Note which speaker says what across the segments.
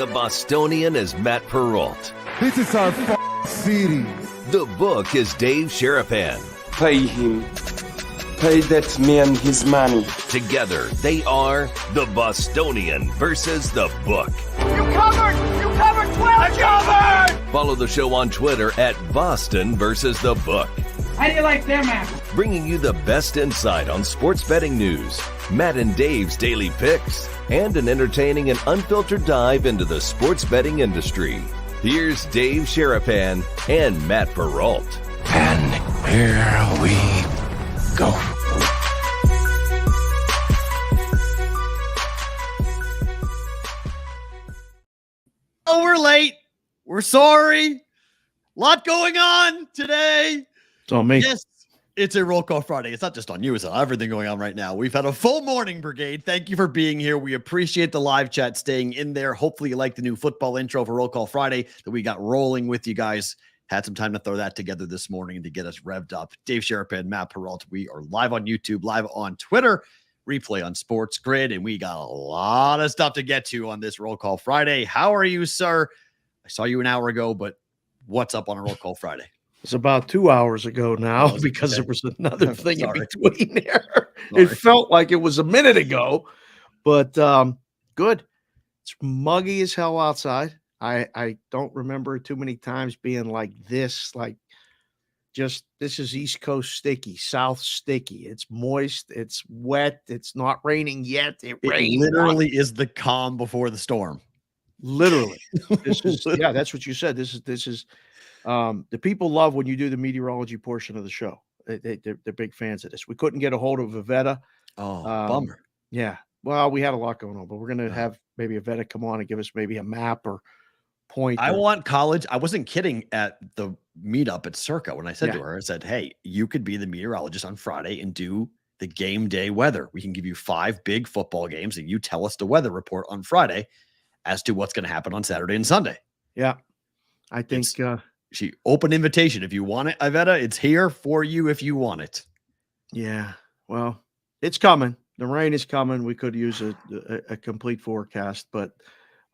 Speaker 1: The Bostonian is Matt Perrault.
Speaker 2: This is our city.
Speaker 1: The book is Dave Sharapan.
Speaker 3: Pay him. Pay that man his money.
Speaker 1: Together, they are the Bostonian versus the book.
Speaker 4: You covered 12. Covered.
Speaker 1: Follow the show on Twitter at Boston versus the book.
Speaker 4: How do you like them apples?
Speaker 1: Bringing you the best insight on sports betting news, Matt and Dave's daily picks, and an entertaining and unfiltered dive into the sports betting industry. Here's Dave Sharapan and Matt Perrault.
Speaker 5: And here we go.
Speaker 6: Oh, we're late. We're sorry. A lot going on today.
Speaker 7: It's on me.
Speaker 6: Yes, it's a Roll Call Friday. It's not just on you. It's on everything going on right now. We've had a full morning, Brigade. Thank you for being here. We appreciate the live chat staying in there. Hopefully you like the new football intro for Roll Call Friday that we got rolling with you guys. Had some time to throw that together this morning to get us revved up. Dave Sharapan, Matt Perrault. We are live on YouTube, live on Twitter, replay on Sports Grid, and we got a lot of stuff to get to on this Roll Call Friday. How are you, sir? I saw you an hour ago, but what's up on a Roll Call Friday?
Speaker 7: It's about 2 hours ago now because there was another thing in between there. It felt like it was a minute ago, but good. It's muggy as hell outside. I don't remember too many times being like this, this is East Coast sticky, South sticky. It's moist. It's wet. It's not raining yet. It rained.
Speaker 6: Literally is the calm before the storm.
Speaker 7: Literally. This is, yeah, that's what you said. This is the people love when you do the meteorology portion of the show. They're big fans of this. We couldn't get a hold of Avetta.
Speaker 6: Oh, bummer.
Speaker 7: Yeah. Well, we had a lot going on, but we're going to have maybe Avetta come on and give us maybe a map or point.
Speaker 6: I want college. I wasn't kidding at the meetup at Circa when I said to her, I said, hey, you could be the meteorologist on Friday and do the game day weather. We can give you 5 big football games and you tell us the weather report on Friday as to what's going to happen on Saturday and Sunday.
Speaker 7: Yeah. I think
Speaker 6: she open invitation. If you want it, Iveta, it's here for you if you want it.
Speaker 7: Yeah. Well, it's coming. The rain is coming. We could use a complete forecast, but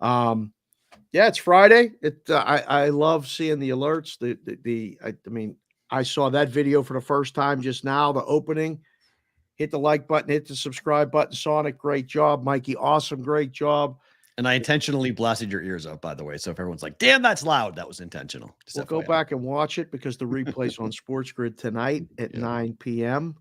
Speaker 7: yeah, it's Friday. I love seeing the alerts. I mean, I saw that video for the first time just now, the opening. Hit the like button, hit the subscribe button. Sonic, great job. Mikey, awesome, great job.
Speaker 6: And I intentionally blasted your ears out, by the way. So if everyone's like, damn, that's loud, that was intentional.
Speaker 7: We'll go back and watch it because the replay's on Sports Grid tonight at 9 p.m.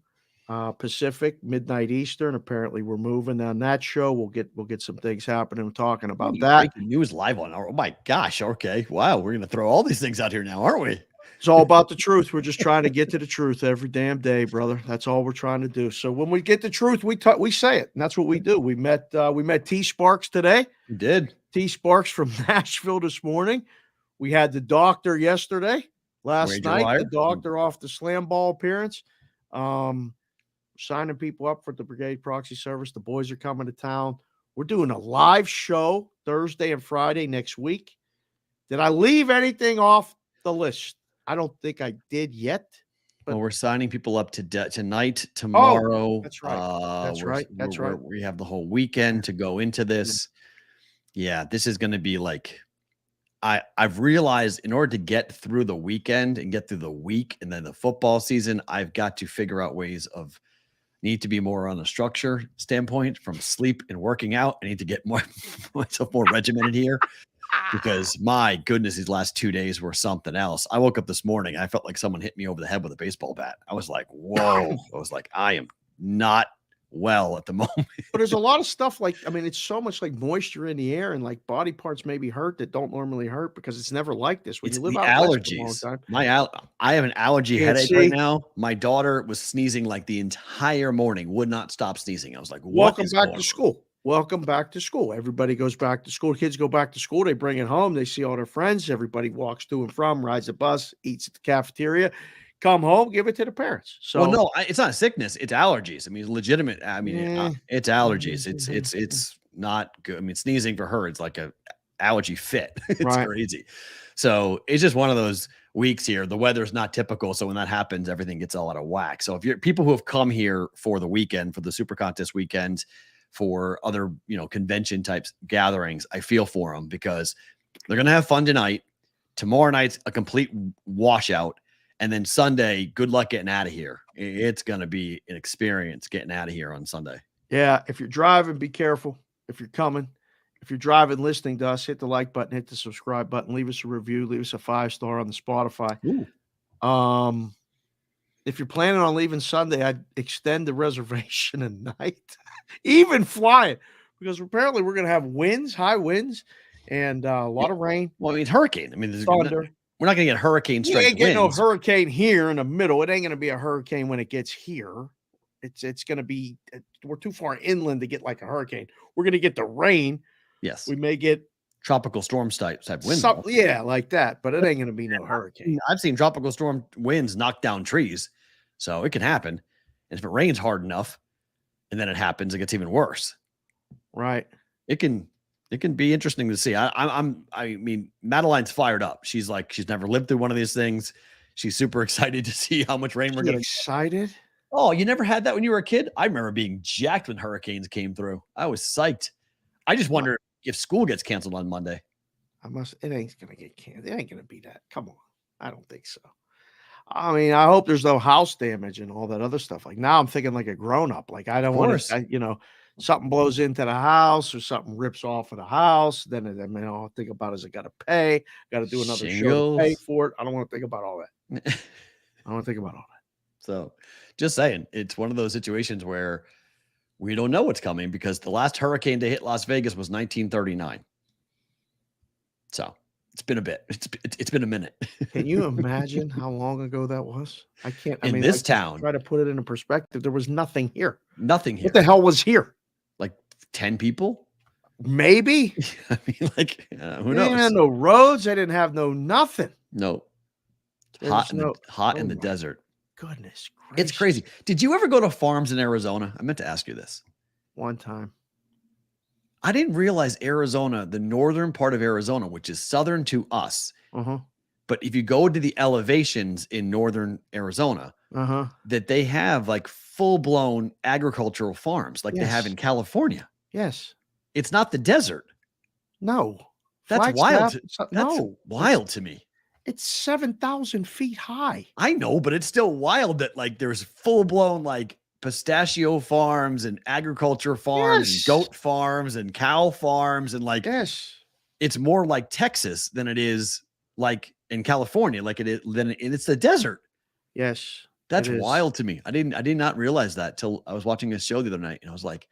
Speaker 7: Pacific, midnight Eastern. Apparently we're moving on that show. We'll get some things happening. We're talking about that.
Speaker 6: Breaking news live on. Oh my gosh. Okay. Wow. We're going to throw all these things out here now, aren't we?
Speaker 7: It's all about the truth. We're just trying to get to the truth every damn day, brother. That's all we're trying to do. So when we get the truth, we say it, and that's what we do. We met T Sparks today.
Speaker 6: We did.
Speaker 7: T Sparks from Nashville this morning. We had the doctor yesterday. Last night, the doctor off the slam ball appearance. Signing people up for the Brigade Proxy service. The boys are coming to town. We're doing a live show Thursday and Friday next week. Did I leave anything off the list? I don't think I did yet.
Speaker 6: Well, we're signing people up tonight, tomorrow.
Speaker 7: That's right. That's right.
Speaker 6: We have the whole weekend to go into this. Yeah, this is going to be like, I've realized in order to get through the weekend and get through the week and then the football season, I've got to figure out ways of need to be more on a structure standpoint from sleep and working out. I need to get myself more regimented here. Because my goodness, these last 2 days were something else. I woke up this morning. I felt like someone hit me over the head with a baseball bat. I was like, whoa. I was like, I am not well at the moment.
Speaker 7: But there's a lot of stuff it's so much like moisture in the air and like body parts maybe hurt that don't normally hurt because it's never like this. When
Speaker 6: it's
Speaker 7: you live
Speaker 6: the
Speaker 7: out
Speaker 6: allergies.
Speaker 7: For a long time.
Speaker 6: I have an allergy headache right now. My daughter was sneezing like the entire morning, would not stop sneezing. I was like,
Speaker 7: welcome back to school. Welcome back to school. Everybody goes back to school. Kids go back to school. They bring it home. They see all their friends. Everybody walks to and from, rides a bus, eats at the cafeteria, come home, give it to the parents. So,
Speaker 6: well, no, it's not sickness. It's allergies. I mean, legitimate. I mean, it's allergies. It's not good. I mean, sneezing for her, it's like a allergy fit. It's crazy. So it's just one of those weeks here. The weather's not typical. So when that happens, everything gets all out of whack. So if you're people who have come here for the weekend, for the Super Contest weekend, for other, convention types gatherings. I feel for them because they're going to have fun tonight. Tomorrow night's a complete washout. And then Sunday, good luck getting out of here. It's going to be an experience getting out of here on Sunday.
Speaker 7: Yeah. If you're driving, be careful. If you're coming, if you're driving, listening to us, hit the like button, hit the subscribe button, leave us a review, leave us a 5-star on the Spotify.
Speaker 6: Ooh.
Speaker 7: If you're planning on leaving Sunday, I'd extend the reservation a night, even flying, because apparently we're going to have winds, high winds, and a lot of rain.
Speaker 6: Well, I mean, hurricane. I mean,
Speaker 7: thunder.
Speaker 6: We're not going to get hurricane strike.
Speaker 7: You ain't getting no hurricane here in the middle. It ain't going to be a hurricane when it gets here. It's going to be, we're too far inland to get like a hurricane. We're going to get the rain.
Speaker 6: Yes.
Speaker 7: We may get
Speaker 6: tropical storm type winds.
Speaker 7: Yeah, like that, but it ain't going to be no hurricane.
Speaker 6: I've seen tropical storm winds knock down trees, so it can happen. And if it rains hard enough and then it happens, it gets even worse.
Speaker 7: Right.
Speaker 6: It can be interesting to see. I mean, Madeline's fired up. She's like, she's never lived through one of these things. She's super excited to see how much rain we're going to.
Speaker 7: Excited?
Speaker 6: Oh, you never had that when you were a kid? I remember being jacked when hurricanes came through. I was psyched. I just wonder if school gets canceled on Monday.
Speaker 7: It ain't going to get canceled. It ain't going to be that. Come on. I don't think so. I mean, I hope there's no house damage and all that other stuff. Like now I'm thinking like a grown up. Like I don't want to, something blows into the house or something rips off of the house. Then I'll think about is I got to pay, got to do another show to pay for it. I don't want to think about all that. I don't want to think about all that.
Speaker 6: So just saying, it's one of those situations where we don't know what's coming because the last hurricane to hit Las Vegas was 1939. So it's been a bit. It's been a minute.
Speaker 7: Can you imagine how long ago that was? I can't. I mean,
Speaker 6: this town,
Speaker 7: try to put it into perspective. There was nothing here.
Speaker 6: Nothing here.
Speaker 7: What the hell was here?
Speaker 6: Like 10 people?
Speaker 7: Maybe.
Speaker 6: I mean, like who knows?
Speaker 7: Yeah, no roads. They didn't have no nothing.
Speaker 6: No. Hot in the desert.
Speaker 7: Goodness gracious.
Speaker 6: It's crazy. Did you ever go to farms in Arizona? I meant to ask you this.
Speaker 7: One time.
Speaker 6: I didn't realize Arizona, the northern part of Arizona, which is southern to us. But if you go to the elevations in northern Arizona, that they have like full-blown agricultural farms like they have in California.
Speaker 7: Yes.
Speaker 6: It's not the desert.
Speaker 7: No.
Speaker 6: That's wild. That's wild to me.
Speaker 7: It's 7,000 feet high.
Speaker 6: I know, but it's still wild that like there's full-blown like pistachio farms and agriculture farms and goat farms and cow farms and like it's more like Texas than it is like in California, like it is then it's the desert.
Speaker 7: Yes.
Speaker 6: That's wild to me. I did not realize that till I was watching this show the other night and I was like,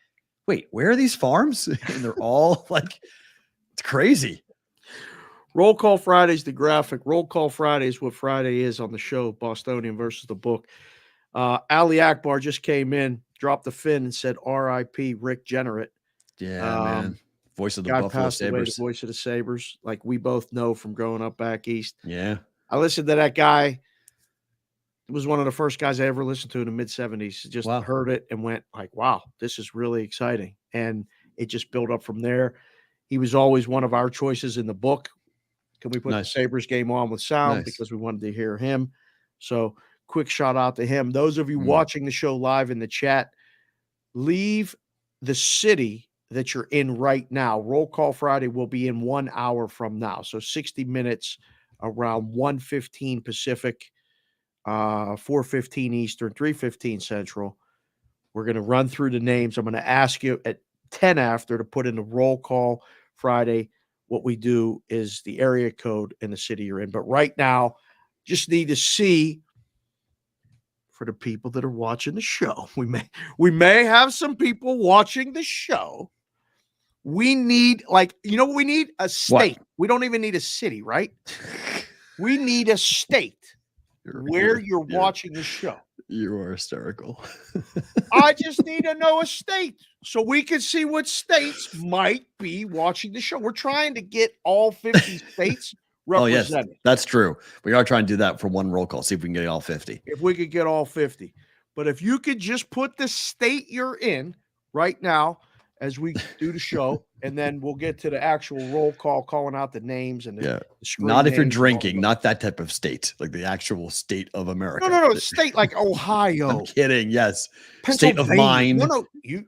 Speaker 6: wait, where are these farms? And they're all like, it's crazy.
Speaker 7: Roll Call Friday's the graphic. Roll Call Friday is what Friday is on the show, Bostonian versus the book. Ali Akbar just came in, dropped the fin and said, R.I.P. Rick Generate.
Speaker 6: Yeah, man. Voice of the Buffalo Sabres.
Speaker 7: The voice of the Sabres, like we both know from growing up back east.
Speaker 6: Yeah.
Speaker 7: I listened to that guy. It was one of the first guys I ever listened to in the mid-70s. Just heard it and went like, wow, this is really exciting. And it just built up from there. He was always one of our choices in the book. Can we put the Sabres game on with sound because we wanted to hear him? So quick shout out to him. Those of you watching the show live in the chat, leave the city that you're in right now. Roll Call Friday will be in 1 hour from now. So 60 minutes around 1:15 Pacific, 4:15 Eastern, 3:15 Central. We're going to run through the names. I'm going to ask you at 10 after to put in the Roll Call Friday. What we do is the area code in the city you're in. But right now, just need to see for the people that are watching the show. We may have some people watching the show. We need we need a state. What? We don't even need a city, right? We need a state where you're watching the show.
Speaker 6: You are hysterical.
Speaker 7: I just need to know a state so we can see what states might be watching the show. We're trying to get all 50 states represented.
Speaker 6: Oh, yes, that's true. We are trying to do that for one roll call. See if we can get all 50.
Speaker 7: If we could get all 50. But if you could just put the state you're in right now as we do the show, and then we'll get to the actual roll call, calling out the names and the screen
Speaker 6: Not if you're
Speaker 7: names
Speaker 6: drinking, not that type of state, like the actual state of America.
Speaker 7: No, state like Ohio.
Speaker 6: I'm kidding. Yes, state of mind.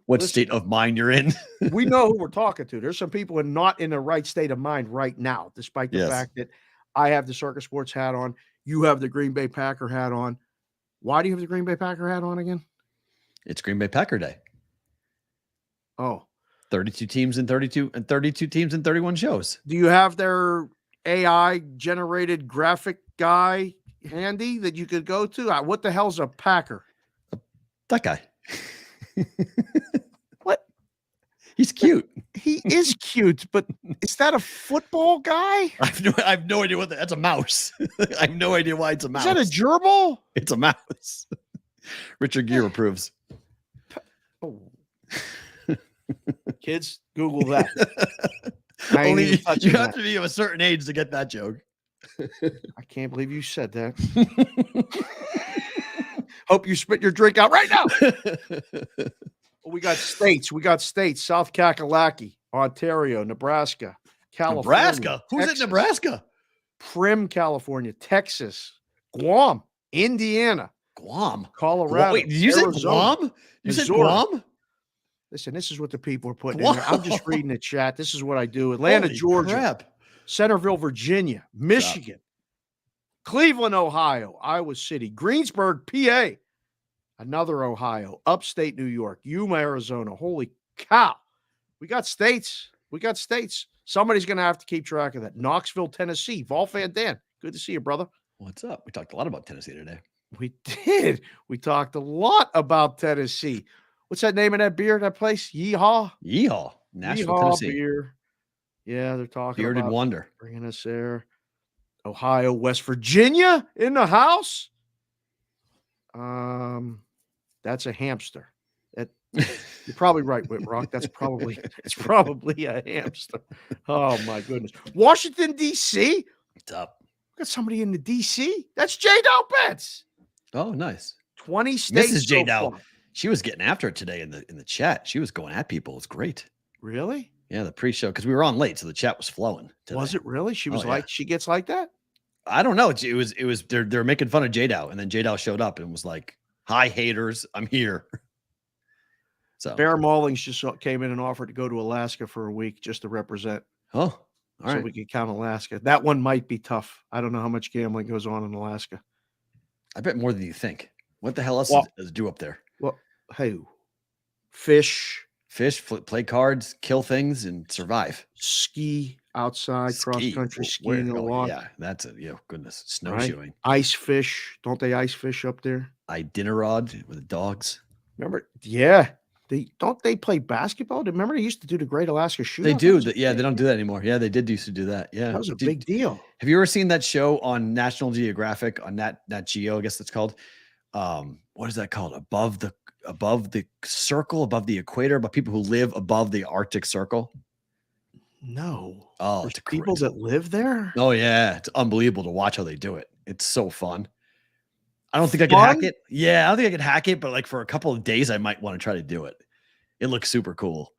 Speaker 6: What state of mind you're in?
Speaker 7: We know who we're talking to. There's some people not in the right state of mind right now, despite the fact that I have the Circus Sports hat on. You have the Green Bay Packer hat on. Why do you have the Green Bay Packer hat on again?
Speaker 6: It's Green Bay Packer Day.
Speaker 7: Oh.
Speaker 6: 32 teams and 32 teams and 31 shows.
Speaker 7: Do you have their AI generated graphic guy handy that you could go to? What the hell's a Packer?
Speaker 6: That guy.
Speaker 7: What?
Speaker 6: He's cute.
Speaker 7: He is cute, but is that a football guy?
Speaker 6: I have no idea that's a mouse. I have no idea why it's a mouse.
Speaker 7: Is that a gerbil?
Speaker 6: It's a mouse. Richard Gere approves.
Speaker 7: Oh. Kids, Google that.
Speaker 6: Only you have to be of a certain age to get that joke.
Speaker 7: I can't believe you said that. Hope you spit your drink out right now. We got states. South Kakalaki, Ontario, Nebraska, California.
Speaker 6: Nebraska? Who's in Nebraska?
Speaker 7: Prim, California, Texas, Guam, Indiana,
Speaker 6: Guam,
Speaker 7: Colorado.
Speaker 6: Wait, did you say Guam? You said Guam?
Speaker 7: Listen, this is what the people are putting in there. I'm just reading the chat. This is what I do. Atlanta, Georgia, Centerville, Virginia, Michigan, Cleveland, Ohio, Iowa City, Greensburg, PA, another Ohio, upstate New York, Yuma, Arizona. Holy cow. We got states. Somebody's going to have to keep track of that. Knoxville, Tennessee, Vol Van Dan. Good to see you, brother.
Speaker 6: What's up? We talked a lot about Tennessee today.
Speaker 7: We did. We talked a lot about Tennessee. What's that name of that beer, that place? Yeehaw?
Speaker 6: Nashville, Tennessee.
Speaker 7: Beer. Yeah, they're talking
Speaker 6: Bearded
Speaker 7: about
Speaker 6: Wonder.
Speaker 7: Bringing us there. Ohio, West Virginia in the house. That's a hamster. You're probably right, Whitrock. It's probably a hamster. Oh my goodness. Washington, D.C.
Speaker 6: What's up?
Speaker 7: We got somebody in the D.C. That's J. Dow Betts.
Speaker 6: Oh, nice.
Speaker 7: 20 states.
Speaker 6: Mrs. J. Dow. She was getting after it today in the chat. She was going at people. It's great.
Speaker 7: Really?
Speaker 6: Yeah, the pre-show, because we were on late, so the chat was flowing today.
Speaker 7: Was it really? She was she gets like that?
Speaker 6: I don't know. It was they're making fun of J. Dow, and then J. Dow showed up and was like, "Hi, haters, I'm here." So
Speaker 7: Bear Maulings just came in and offered to go to Alaska for a week just to represent.
Speaker 6: Oh, all right.
Speaker 7: So we could count Alaska. That one might be tough. I don't know how much gambling goes on in Alaska.
Speaker 6: I bet more than you think. What the hell else does it do up there?
Speaker 7: Well, hey, fish,
Speaker 6: play cards, kill things, and survive.
Speaker 7: Ski outside, cross country skiing a lot.
Speaker 6: Yeah, that's it. Yeah, goodness, snowshoeing.
Speaker 7: Right? Ice fish. Don't they ice fish up there?
Speaker 6: Iditarod with the dogs.
Speaker 7: Remember? Yeah. They play basketball? Remember they used to do the Great Alaska Shootout?
Speaker 6: They do. Yeah, they don't do that anymore. Yeah, they did used to do that. Yeah.
Speaker 7: That was a big deal.
Speaker 6: Have you ever seen that show on National Geographic on Nat Geo, I guess it's called? What is that called? Above the circle, above the equator, but people who live above the Arctic Circle?
Speaker 7: No.
Speaker 6: Oh, it's
Speaker 7: people that live there?
Speaker 6: Oh, yeah. It's unbelievable to watch how they do it. It's so fun. I don't think I could hack it. Yeah, I don't think I could hack it, but like for a couple of days, I might want to try to do it. It looks super cool.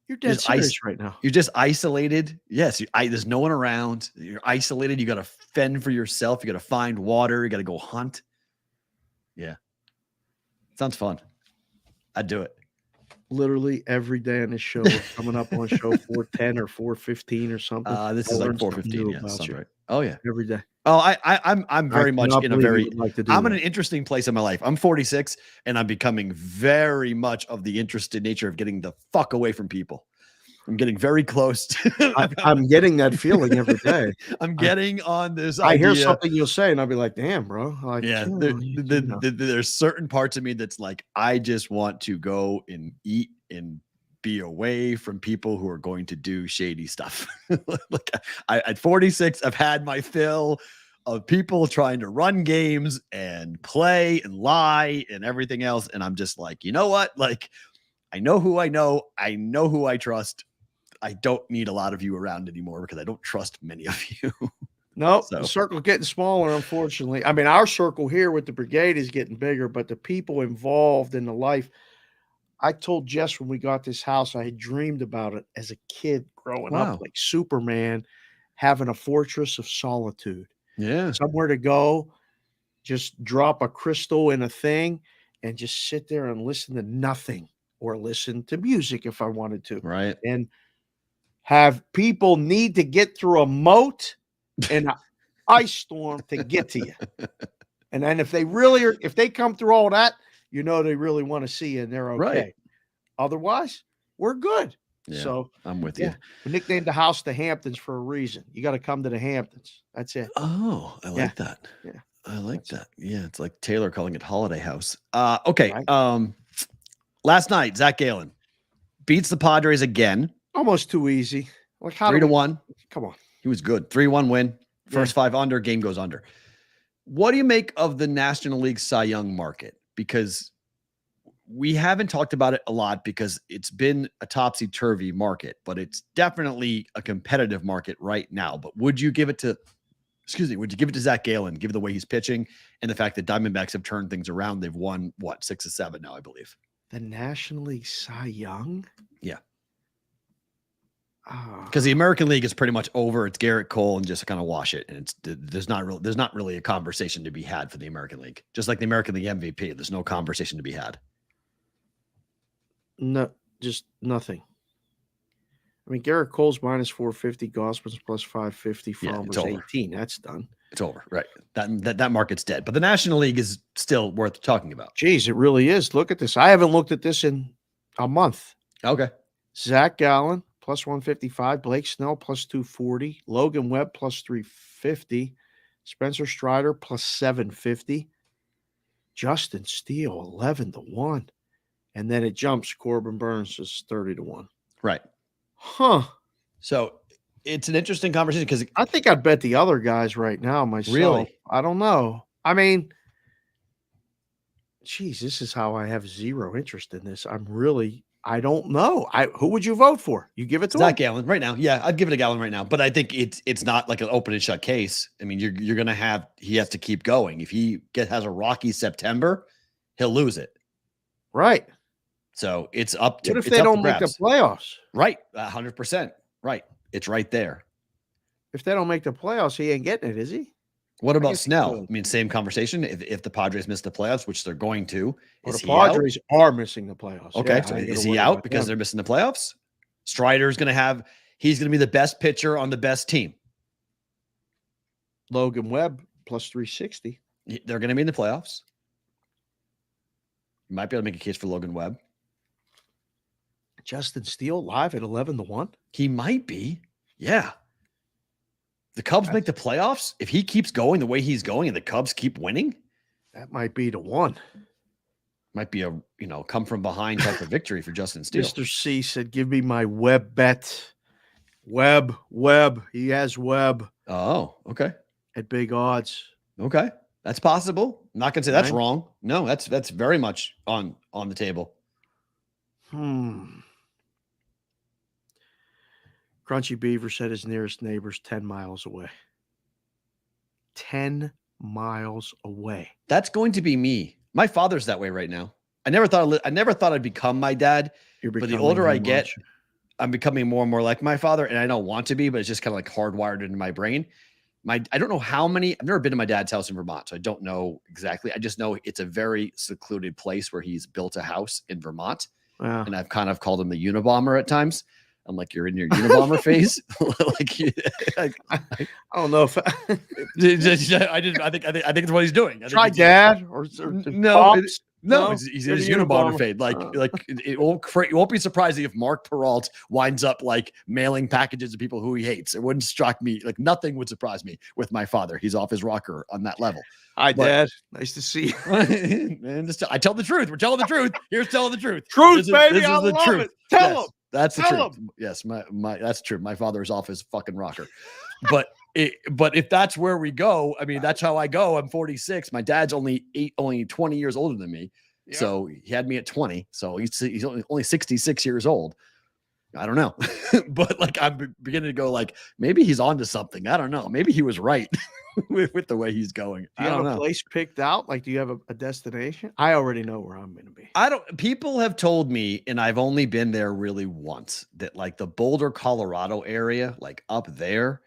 Speaker 7: You're dead serious right now.
Speaker 6: You're just isolated. Yes, there's no one around. You're isolated. You got to fend for yourself. You got to find water. You got to go hunt. Yeah. Sounds fun. I'd do it.
Speaker 7: Literally every day on this show. We're coming up on show 410 or 415 or something.
Speaker 6: This is like 415. Yeah, sounds right. Oh yeah,
Speaker 7: every day.
Speaker 6: Oh, I'm very much in a very. I'm in
Speaker 7: an
Speaker 6: interesting place in my life. I'm 46, and I'm becoming very much of the interested nature of getting the fuck away from people. I'm getting very close.
Speaker 7: I'm getting that feeling every day.
Speaker 6: I'm getting on this.
Speaker 7: I hear something you'll say, and I'll be like, "Damn, bro!" Like,
Speaker 6: yeah, there's certain parts of me that's like, I just want to go and eat and be away from people who are going to do shady stuff. Like at 46, I've had my fill of people trying to run games and play and lie and everything else. And I'm just like, you know what? Like, I know who I know who I trust. I don't need a lot of you around anymore because I don't trust many of you.
Speaker 7: No, the circle getting smaller, unfortunately. I mean, our circle here with the brigade is getting bigger, but the people involved in the life, I told Jess when we got this house, I had dreamed about it as a kid growing up, like Superman, having a fortress of solitude.
Speaker 6: Yeah.
Speaker 7: Somewhere to go, just drop a crystal in a thing and just sit there and listen to nothing or listen to music if I wanted to.
Speaker 6: Right.
Speaker 7: And have people need to get through a moat and an ice storm to get to you. And then if they come through all that, they really want to see you and they're okay.
Speaker 6: Right.
Speaker 7: Otherwise, we're good.
Speaker 6: Yeah,
Speaker 7: So
Speaker 6: I'm with you.
Speaker 7: We nicknamed the house the Hamptons for a reason. You got to come to the Hamptons. That's it.
Speaker 6: Oh, I like that.
Speaker 7: Yeah.
Speaker 6: I like that. Yeah. It's like Taylor calling it Holiday House. Okay.
Speaker 7: Right.
Speaker 6: Last night, Zach Gallen beats the Padres again.
Speaker 7: Almost too easy. Like
Speaker 6: 3-1.
Speaker 7: Come on.
Speaker 6: He was good. 3-1 win. First 5 under, game goes under. What do you make of the National League Cy Young market? Because we haven't talked about it a lot because it's been a topsy-turvy market, but it's definitely a competitive market right now. But would you give it to Zach Gallen, given the way he's pitching and the fact that Diamondbacks have turned things around? They've won, 6 of 7 now, I believe.
Speaker 7: The National League Cy Young?
Speaker 6: Yeah. Because the American League is pretty much over. It's Garrett Cole and just kind of wash it. And there's not really a conversation to be had for the American League. Just like the American League MVP, there's no conversation to be had.
Speaker 7: No, just nothing. I mean, Garrett Cole's minus 450, Gossman's plus 550, Farmer's 18. That's done.
Speaker 6: It's over, right? That market's dead. But the National League is still worth talking about.
Speaker 7: Geez, it really is. Look at this. I haven't looked at this in a month.
Speaker 6: Okay.
Speaker 7: Zach Gallen plus 155, Blake Snell plus 240, Logan Webb plus 350, Spencer Strider plus 750, Justin Steele 11-1. And then it jumps. Corbin Burns is 30-1.
Speaker 6: Right.
Speaker 7: Huh.
Speaker 6: So it's an interesting conversation because
Speaker 7: I think I'd bet the other guys right now myself.
Speaker 6: Really?
Speaker 7: I don't know. I mean, geez, this is how I have zero interest in this. I don't know. Who would you vote for? You give it to
Speaker 6: Zach
Speaker 7: him?
Speaker 6: Gallen right now. Yeah, I'd give it a Gallen right now. But I think it's not like an open and shut case. I mean, you're going to have – he has to keep going. If he has a rocky September, he'll lose it.
Speaker 7: Right.
Speaker 6: So it's up to –
Speaker 7: what if they don't make the playoffs?
Speaker 6: Right. 100%. Right. It's right there.
Speaker 7: If they don't make the playoffs, he ain't getting it, is he?
Speaker 6: What about Snell? I mean, same conversation. If the Padres miss the playoffs, which they're going to,
Speaker 7: the Padres are missing the playoffs.
Speaker 6: Okay,
Speaker 7: Yeah,
Speaker 6: so is he out because they're missing the playoffs? Strider's going to he's going to be the best pitcher on the best team.
Speaker 7: Logan Webb plus 360.
Speaker 6: They're going to be in the playoffs. You might be able to make a case for Logan Webb.
Speaker 7: Justin Steele live at 11-1.
Speaker 6: He might be. Yeah. The Cubs make the playoffs. If he keeps going the way he's going and the Cubs keep winning,
Speaker 7: that might be the one.
Speaker 6: Might be a come from behind type of victory for Justin Steele.
Speaker 7: Mr. C said, "Give me my Webb bet." Webb. He has Webb.
Speaker 6: Oh, okay.
Speaker 7: At big odds.
Speaker 6: Okay, that's possible. I'm not gonna say that's wrong. No, that's very much on the table.
Speaker 7: Crunchy Beaver said his nearest neighbor's 10 miles away. 10 miles away.
Speaker 6: That's going to be me. My father's that way right now. I never thought I'd become my dad. But the older I get, I'm becoming more and more like my father, and I don't want to be, but it's just kind of like hardwired into my brain. I don't know how many. I've never been to my dad's house in Vermont, so I don't know exactly. I just know it's a very secluded place where he's built a house in Vermont, and I've kind of called him the Unabomber at times. I'm like, you're in your Unabomber phase. I
Speaker 7: don't know if
Speaker 6: I didn't. I think it's what he's doing.
Speaker 7: Try dad or
Speaker 6: no. No, he's in his Unabomber fade. Like it won't be surprising if Mark Perrault winds up like mailing packages to people who he hates. It wouldn't shock me. Like nothing would surprise me with my father. He's off his rocker on that level.
Speaker 7: Hi, Dad. Nice to see you.
Speaker 6: Man, I tell the truth. We're telling the truth. Here's telling the truth.
Speaker 7: Truth, baby.
Speaker 6: This is the truth.
Speaker 7: It. Tell him.
Speaker 6: That's the truth. Yes, my that's true. My father is off his fucking rocker. But if that's where we go, I mean, that's how I go. I'm 46. My dad's only 20 years older than me. Yeah. So he had me at 20. So he's only 66 years old. I don't know. But like I'm beginning to go like maybe he's onto something. I don't know. Maybe he was right with the way he's going.
Speaker 7: Do you have a place picked out? Like, do you have a destination? I already know where I'm going to be.
Speaker 6: People have told me, and I've only been there really once, that like the Boulder, Colorado area, like up there,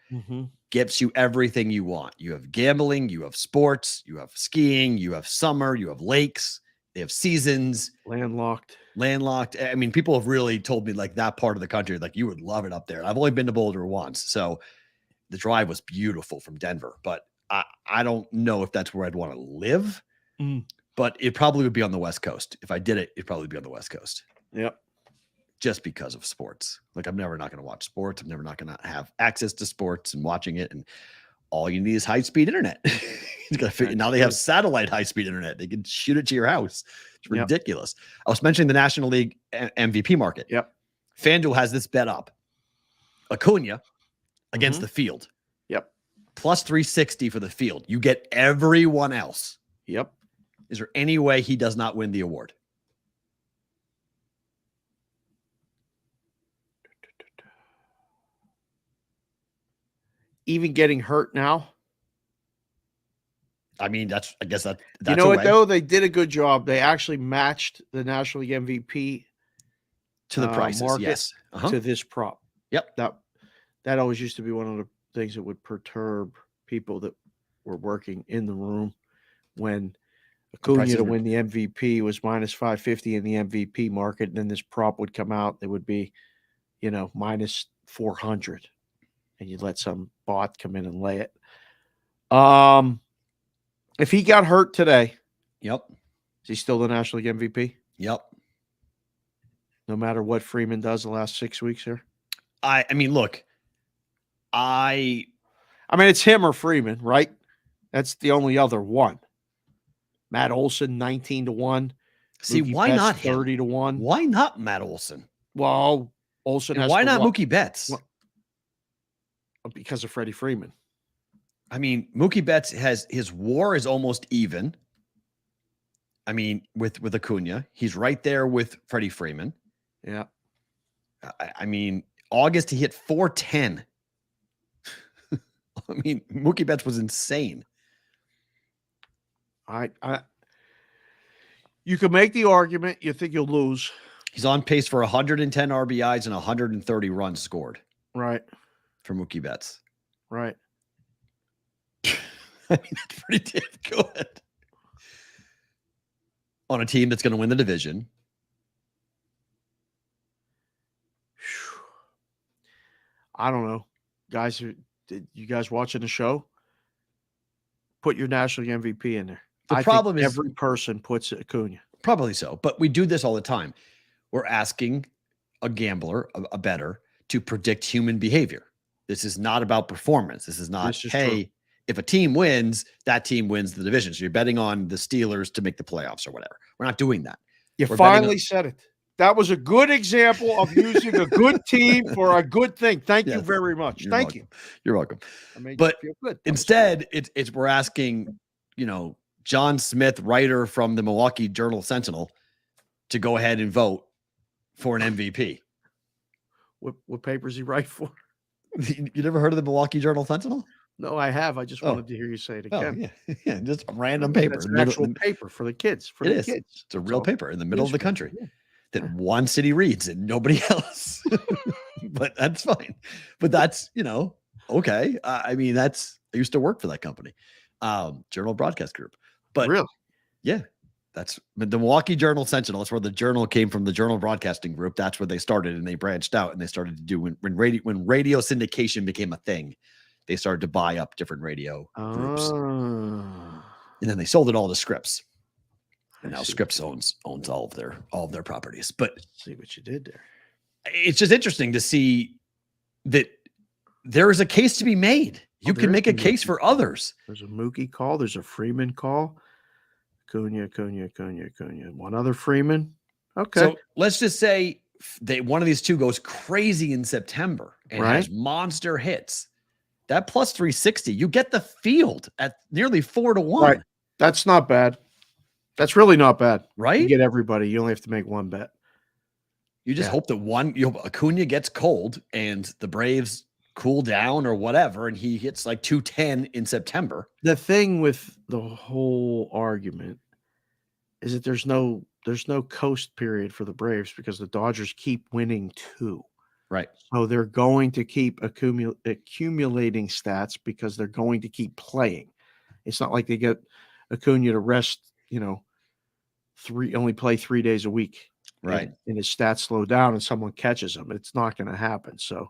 Speaker 6: gives you everything you want. You have gambling, you have sports, you have skiing, you have summer, you have lakes, they have seasons.
Speaker 7: Landlocked.
Speaker 6: I mean, people have really told me like that part of the country, like you would love it up there. I've only been to Boulder once. So the drive was beautiful from Denver, but I don't know if that's where I'd want to live, but it probably would be on the West Coast. If I did it, it'd probably be on the West Coast.
Speaker 7: Yep.
Speaker 6: Just because of sports. Like I'm never not going to watch sports. I'm never not going to have access to sports and watching it. And all you need is high-speed internet. You got to figure, now they have satellite high-speed internet. They can shoot it to your house. It's ridiculous. I was mentioning the National League MVP market.
Speaker 7: Yep.
Speaker 6: FanDuel has this bet up. Acuna against the field.
Speaker 7: Yep.
Speaker 6: Plus 360 for the field. You get everyone else.
Speaker 7: Yep.
Speaker 6: Is there any way he does not win the award?
Speaker 7: Even getting hurt now?
Speaker 6: I mean, that's that's
Speaker 7: you know what, though? They did a good job. They actually matched the National League MVP
Speaker 6: to the prices,
Speaker 7: market to this prop.
Speaker 6: Yep.
Speaker 7: That always used to be one of the things that would perturb people that were working in the room when Acuna to win the MVP was minus 550 in the MVP market, and then this prop would come out. It would be, minus 400, and you'd let some bot come in and lay it. If he got hurt today,
Speaker 6: is
Speaker 7: he still the National League MVP?
Speaker 6: Yep.
Speaker 7: No matter what Freeman does the last 6 weeks here?
Speaker 6: I mean, look, I
Speaker 7: mean, it's him or Freeman, right? That's the only other one. Matt Olson, 19-1.
Speaker 6: See,
Speaker 7: Mookie
Speaker 6: why
Speaker 7: Betts,
Speaker 6: not him?
Speaker 7: 30-1.
Speaker 6: Why not Matt Olson?
Speaker 7: Well, Olson has
Speaker 6: why not Mookie Betts?
Speaker 7: Well, because of Freddie Freeman.
Speaker 6: I mean, Mookie Betts his WAR is almost even. I mean, with Acuna, he's right there with Freddie Freeman.
Speaker 7: Yeah.
Speaker 6: I mean, August he hit 410. I mean, Mookie Betts was insane.
Speaker 7: You can make the argument. You think you'll lose.
Speaker 6: He's on pace for 110 RBIs and 130 runs scored.
Speaker 7: Right.
Speaker 6: For Mookie Betts.
Speaker 7: Right.
Speaker 6: I mean, that's pretty damn good. On a team that's going to win the division.
Speaker 7: I don't know. Guys, you guys watching the show? Put your National League MVP in there.
Speaker 6: The problem is
Speaker 7: every person puts Acuna.
Speaker 6: Probably so, but we do this all the time. We're asking a gambler, a bettor, to predict human behavior. This is not about performance. This is not, hey, if a team wins, that team wins the division. So you're betting on the Steelers to make the playoffs or whatever. We're not doing that.
Speaker 7: You finally said it. That was a good example of using a good team for a good thing. Thank you very much. Thank you.
Speaker 6: You're welcome.
Speaker 7: But you feel good.
Speaker 6: Instead, it's we're asking, John Smith, writer from the Milwaukee Journal-Sentinel, to go ahead and vote for an MVP.
Speaker 7: What paper is he write for?
Speaker 6: You never heard of the Milwaukee Journal-Sentinel?
Speaker 7: No, I have. I just wanted to hear you say it again.
Speaker 6: Yeah, just a random paper.
Speaker 7: It's an actual paper for the kids. Kids.
Speaker 6: It's a real paper in the middle of the country that one city reads and nobody else. But that's fine. But that's, okay. I mean, I used to work for that company, Journal Broadcast Group. But
Speaker 7: really?
Speaker 6: Yeah. That's the Milwaukee Journal-Sentinel. That's where the Journal came from, the Journal Broadcasting Group. That's where they started, and they branched out and they started to do when radio syndication became a thing. They started to buy up different radio groups, and then they sold it all to Scripps. And now Scripps owns all of their properties. But
Speaker 7: see what you did there.
Speaker 6: It's just interesting to see that there is a case to be made. You can make a case for others.
Speaker 7: There's a Mookie call. There's a Freeman call. Acuna. One other Freeman. Okay.
Speaker 6: So let's just say one of these two goes crazy in September and has monster hits. That plus 360, you get the field at nearly 4-1.
Speaker 7: Right. That's not bad. That's really not bad.
Speaker 6: Right?
Speaker 7: You get everybody. You only have to make one bet.
Speaker 6: You just hope that Acuna gets cold and the Braves cool down or whatever, and he hits like 210 in September.
Speaker 7: The thing with the whole argument is that there's no coast period for the Braves because the Dodgers keep winning too.
Speaker 6: Right.
Speaker 7: So they're going to keep accumulating stats because they're going to keep playing. It's not like they get Acuna to rest, only play 3 days a week.
Speaker 6: Right.
Speaker 7: And his stats slow down and someone catches him. It's not going to happen. So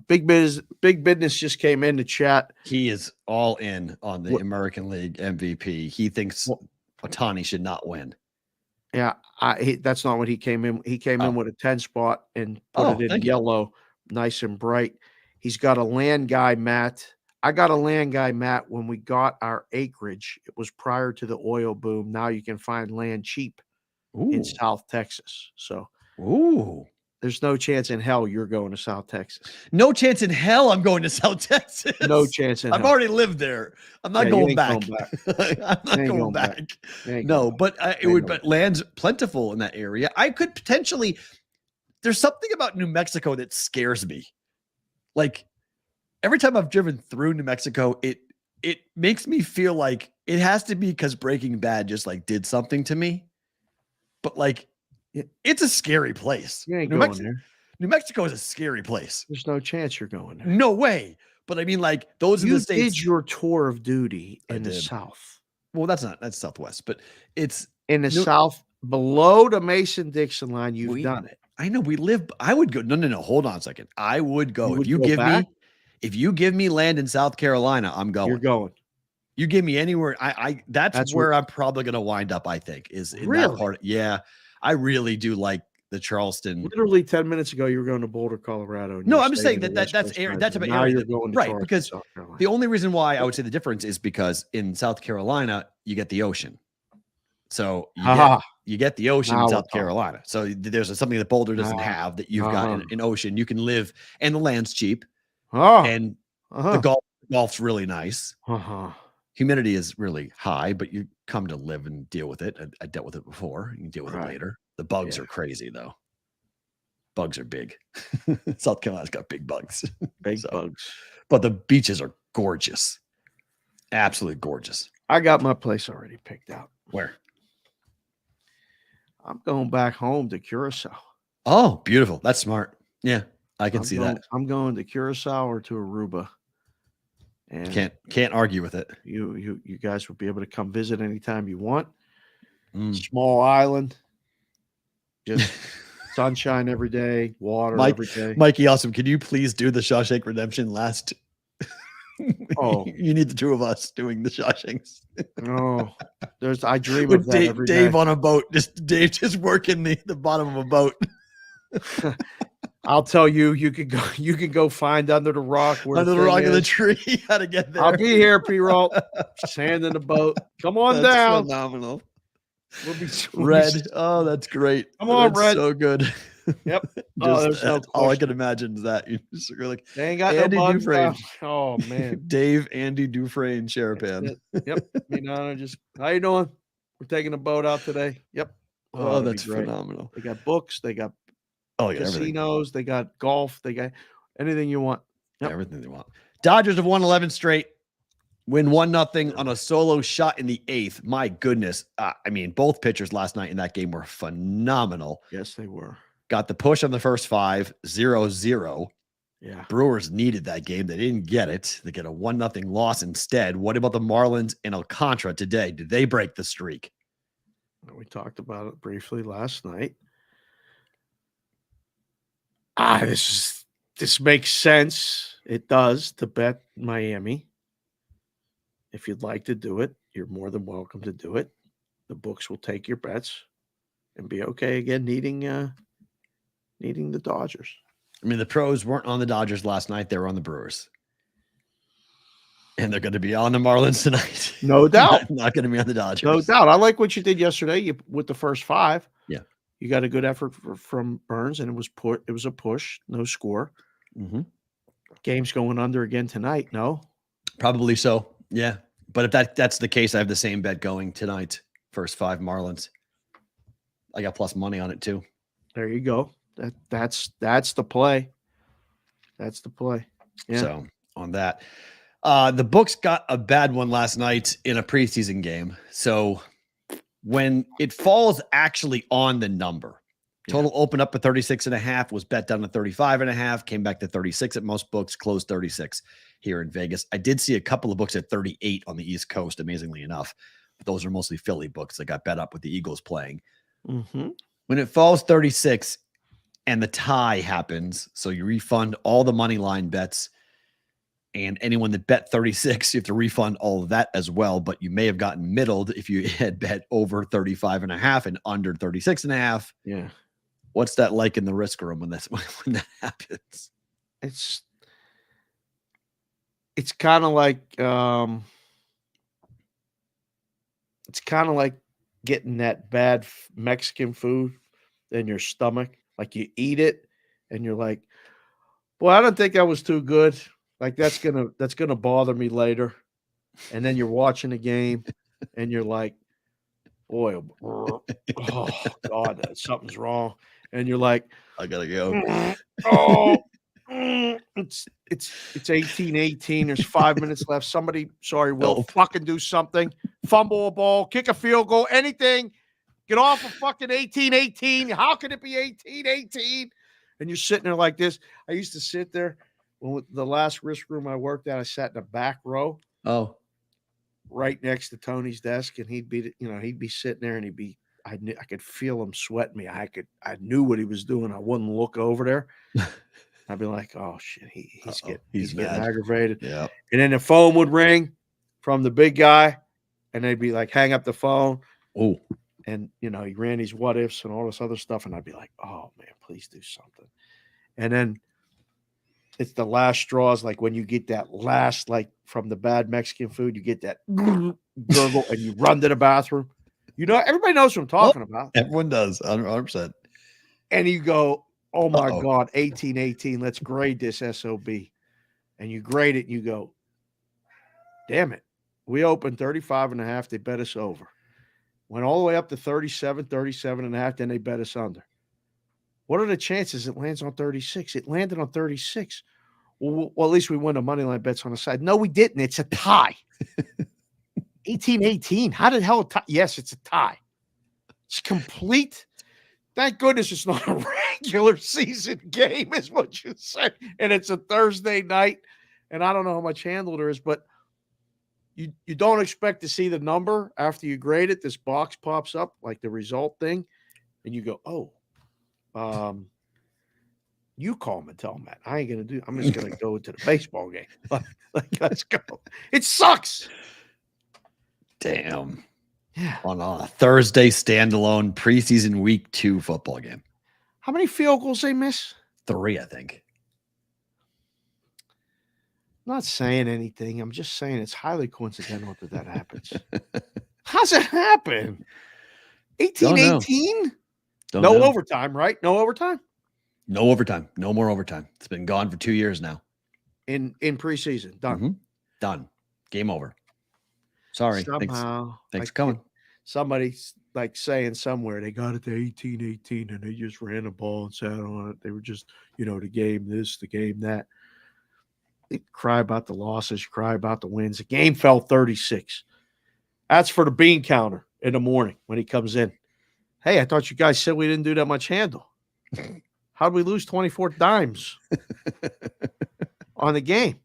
Speaker 7: Big Business just came in to chat.
Speaker 6: He is all in on the American League MVP. He thinks Ohtani should not win.
Speaker 7: Yeah, that's not what he came in. He came in with a 10 spot and put it in yellow, nice and bright. He's got a land guy, Matt. I got a land guy, Matt, when we got our acreage. It was prior to the oil boom. Now you can find land cheap in South Texas. So there's no chance in hell you're going to South Texas.
Speaker 6: No chance in hell I'm going to South Texas.
Speaker 7: No chance in hell.
Speaker 6: I've already lived there. I'm not going back. I'm not going back. No, but but land's plentiful in that area. I could potentially, there's something about New Mexico that scares me. Like every time I've driven through New Mexico, it makes me feel like it has to be because Breaking Bad just like did something to me. But like, it's a scary place.
Speaker 7: You ain't going there.
Speaker 6: New Mexico is a scary place.
Speaker 7: There's no chance you're going there.
Speaker 6: No way. But I mean, like those are the states.
Speaker 7: You did your tour of duty in the South.
Speaker 6: Well, that's Southwest, but it's
Speaker 7: in the South below the Mason-Dixon line. You've done it.
Speaker 6: I know. I would go. No. Hold on a second. I would go. If you give me land in South Carolina, I'm going.
Speaker 7: You're going.
Speaker 6: You give me anywhere. That's where I'm probably going to wind up. I think is in that part. Yeah. I really do like the Charleston.
Speaker 7: Literally 10 minutes ago, you were going to Boulder, Colorado.
Speaker 6: No, I'm just saying that's about area.
Speaker 7: You're going to
Speaker 6: right, because the only reason why I would say the difference is because in South Carolina, you get the ocean. So you get the ocean in South Carolina. So there's something that Boulder doesn't have that you've got in ocean. You can live, and the land's cheap. And the golf's really nice. Humidity is really high, but you come to live and deal with it. I dealt with it before. You can deal with it later. The bugs are crazy, though. Bugs are big. South Carolina's got big bugs.
Speaker 7: Big bugs.
Speaker 6: But the beaches are gorgeous. Absolutely gorgeous.
Speaker 7: I got my place already picked out.
Speaker 6: Where?
Speaker 7: I'm going back home to Curacao.
Speaker 6: Oh, beautiful. That's smart. Yeah, I can see that.
Speaker 7: I'm going to Curacao or to Aruba. And
Speaker 6: can't argue with it.
Speaker 7: You guys will be able to come visit anytime you want. Small island, just sunshine every day, water every day.
Speaker 6: Mikey, awesome. Can you please do the Shawshank Redemption last? You need the two of us doing the Shawshanks.
Speaker 7: I dream of that every day.
Speaker 6: Dave on a boat. Dave just working the bottom of a boat.
Speaker 7: I'll tell you, you can go find under the rock
Speaker 6: of the tree how to get there.
Speaker 7: I'll be here, Perrault. Sand in the boat. Come on down.
Speaker 6: Phenomenal.
Speaker 7: We'll be
Speaker 6: Red. Oh, that's great.
Speaker 7: Come on, Red.
Speaker 6: So good.
Speaker 7: Yep.
Speaker 6: There's no all I can imagine is that you're like,
Speaker 7: they ain't got
Speaker 6: Andy
Speaker 7: no bugs
Speaker 6: Dufresne.
Speaker 7: now. Oh man,
Speaker 6: Dave, Andy Dufresne, Sharapan.
Speaker 7: Yep. Just how you doing? We're taking a boat out today. Yep.
Speaker 6: Oh, that's phenomenal.
Speaker 7: They got books. They got casinos.
Speaker 6: Everything.
Speaker 7: They got golf. They got anything you want.
Speaker 6: Yep. Everything they want. Dodgers have won 11 straight. Win 1-0 on a solo shot in the 8th. My goodness. I mean, both pitchers last night in that game were phenomenal.
Speaker 7: Yes, they were.
Speaker 6: Got the push on the first 5, 0-0.
Speaker 7: Yeah.
Speaker 6: Brewers needed that game. They didn't get it. They get a 1-0 loss instead. What about the Marlins and Alcantara today? Did they break the streak?
Speaker 7: We talked about it briefly last night. This makes sense. It does to bet Miami. If you'd like to do it, you're more than welcome to do it. The books will take your bets and be okay again needing the Dodgers.
Speaker 6: I mean, the pros weren't on the Dodgers last night. They were on the Brewers. And they're going to be on the Marlins tonight.
Speaker 7: No doubt.
Speaker 6: Not going to be on the Dodgers.
Speaker 7: No doubt. I like what you did yesterday with the first 5.
Speaker 6: Yeah.
Speaker 7: You got a good effort from Burns, and it was a push, no score.
Speaker 6: Mm-hmm.
Speaker 7: Game's going under again tonight, no?
Speaker 6: Probably so, yeah. But if that's the case, I have the same bet going tonight. First 5 Marlins. I got plus money on it too.
Speaker 7: There you go. That's the play. That's the play. Yeah.
Speaker 6: So on that, the books got a bad one last night in a preseason game. So when it falls actually on the number, total opened up at 36.5, was bet down to 35.5, came back to 36 at most books, closed 36 here in Vegas. I did see a couple of books at 38 on the East Coast, amazingly enough. But those are mostly Philly books that got bet up with the Eagles playing.
Speaker 7: Mm-hmm.
Speaker 6: When it falls 36 and the tie happens, so you refund all the money line bets, and anyone that bet 36, you have to refund all of that as well. But you may have gotten middled if you had bet over 35.5 and under 36.5.
Speaker 7: Yeah.
Speaker 6: What's that like in the risk room when that happens?
Speaker 7: It's kind of like getting that bad Mexican food in your stomach. Like you eat it and you're like, well, I don't think that was too good. Like that's gonna bother me later. And then you're watching the game and you're like, boy, oh God, something's wrong. And you're like,
Speaker 6: I gotta go.
Speaker 7: It's 18-18. There's 5 minutes left. Somebody, sorry, will fucking do something. Fumble a ball, kick a field goal, anything. Get off of fucking 18-18. How can it be 18-18? And you're sitting there like this. I used to sit there. Well, the last risk room I worked at, I sat in the back row.
Speaker 6: Oh.
Speaker 7: Right next to Tony's desk, and he'd be sitting there, and I could feel him sweating me. I knew what he was doing. I wouldn't look over there. I'd be like, oh shit, he's getting aggravated.
Speaker 6: Yeah.
Speaker 7: And then the phone would ring from the big guy, and they'd be like, hang up the phone.
Speaker 6: Oh.
Speaker 7: And he ran these what ifs and all this other stuff, and I'd be like, oh man, please do something. And then it's the last straws, like when you get that last, like from the bad Mexican food, you get that gurgle and you run to the bathroom. Everybody knows what I'm talking about.
Speaker 6: Everyone does, 100%.
Speaker 7: And you go, oh my God, 18-18, let's grade this SOB. And you grade it and you go, damn it. We opened 35.5, they bet us over. Went all the way up to 37.5, then they bet us under. What are the chances it lands on 36? It landed on 36. Well, at least we won the money line bets on the side. No, we didn't. It's a tie. 18-18. How the hell? Yes, it's a tie. It's complete. Thank goodness it's not a regular season game, is what you said. And it's a Thursday night. And I don't know how much handle there is, but you don't expect to see the number after you grade it. This box pops up like the result thing. And you go, oh. You call him and tell him that. I ain't gonna I'm just gonna go to the baseball game. Let's go. It sucks.
Speaker 6: Damn.
Speaker 7: Yeah.
Speaker 6: On a Thursday standalone preseason week 2 football game.
Speaker 7: How many field goals they miss?
Speaker 6: 3, I think.
Speaker 7: I'm not saying anything. I'm just saying it's highly coincidental that happens. How's it happen? 18-18? No overtime, right? No overtime?
Speaker 6: No overtime. No more overtime. It's been gone for 2 years now.
Speaker 7: In preseason. Done.
Speaker 6: Mm-hmm. Done. Game over. Sorry.
Speaker 7: Somehow.
Speaker 6: Thanks for coming.
Speaker 7: Somebody's like saying somewhere they got it to 18-18 and they just ran the ball and sat on it. They were just, the game this, the game that. They cry about the losses, cry about the wins. The game fell 36. That's for the bean counter in the morning when he comes in. Hey, I thought you guys said we didn't do that much handle. How'd we lose 24 dimes on the game?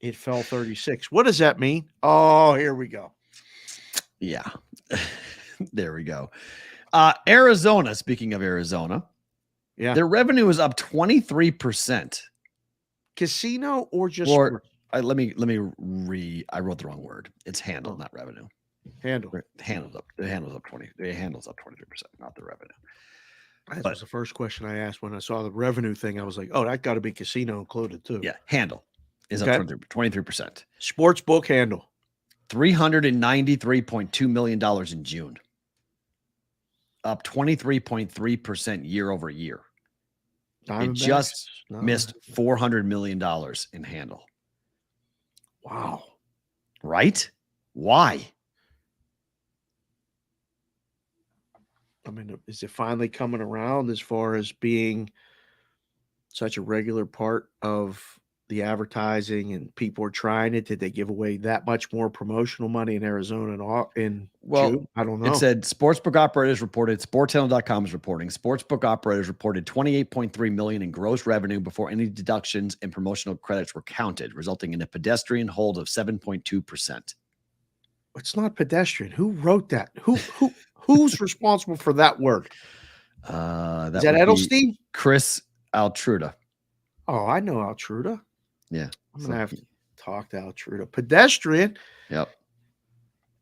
Speaker 7: It fell 36. What does that mean? Oh, here we go.
Speaker 6: Yeah. There we go. Arizona, speaking of Arizona, their revenue is up 23%.
Speaker 7: Casino or just
Speaker 6: I wrote the wrong word. It's handle, not revenue. Handles up 20. It handles up 23%, not the revenue.
Speaker 7: That was the first question I asked when I saw the revenue thing. I was like, oh, that got to be casino included too.
Speaker 6: Yeah, handle is up 23%.
Speaker 7: Sports book handle.
Speaker 6: $393.2 million in June. Up 23.3% year over year. It just missed $400 million in handle.
Speaker 7: Wow.
Speaker 6: Right? Why?
Speaker 7: I mean, is it finally coming around as far as being such a regular part of the advertising and people are trying it? Did they give away that much more promotional money in Arizona in June? I don't know.
Speaker 6: It said sportsbook operators reported, sportchannel.com is reporting, sportsbook operators reported $28.3 million in gross revenue before any deductions and promotional credits were counted, resulting in a pedestrian hold of 7.2%.
Speaker 7: It's not pedestrian. Who wrote that? Who's responsible for that word? Is that Edelstein?
Speaker 6: Chris Altruda.
Speaker 7: Oh, I know Altruda.
Speaker 6: Yeah.
Speaker 7: I'm going to have to talk to Altruda. Pedestrian.
Speaker 6: Yep.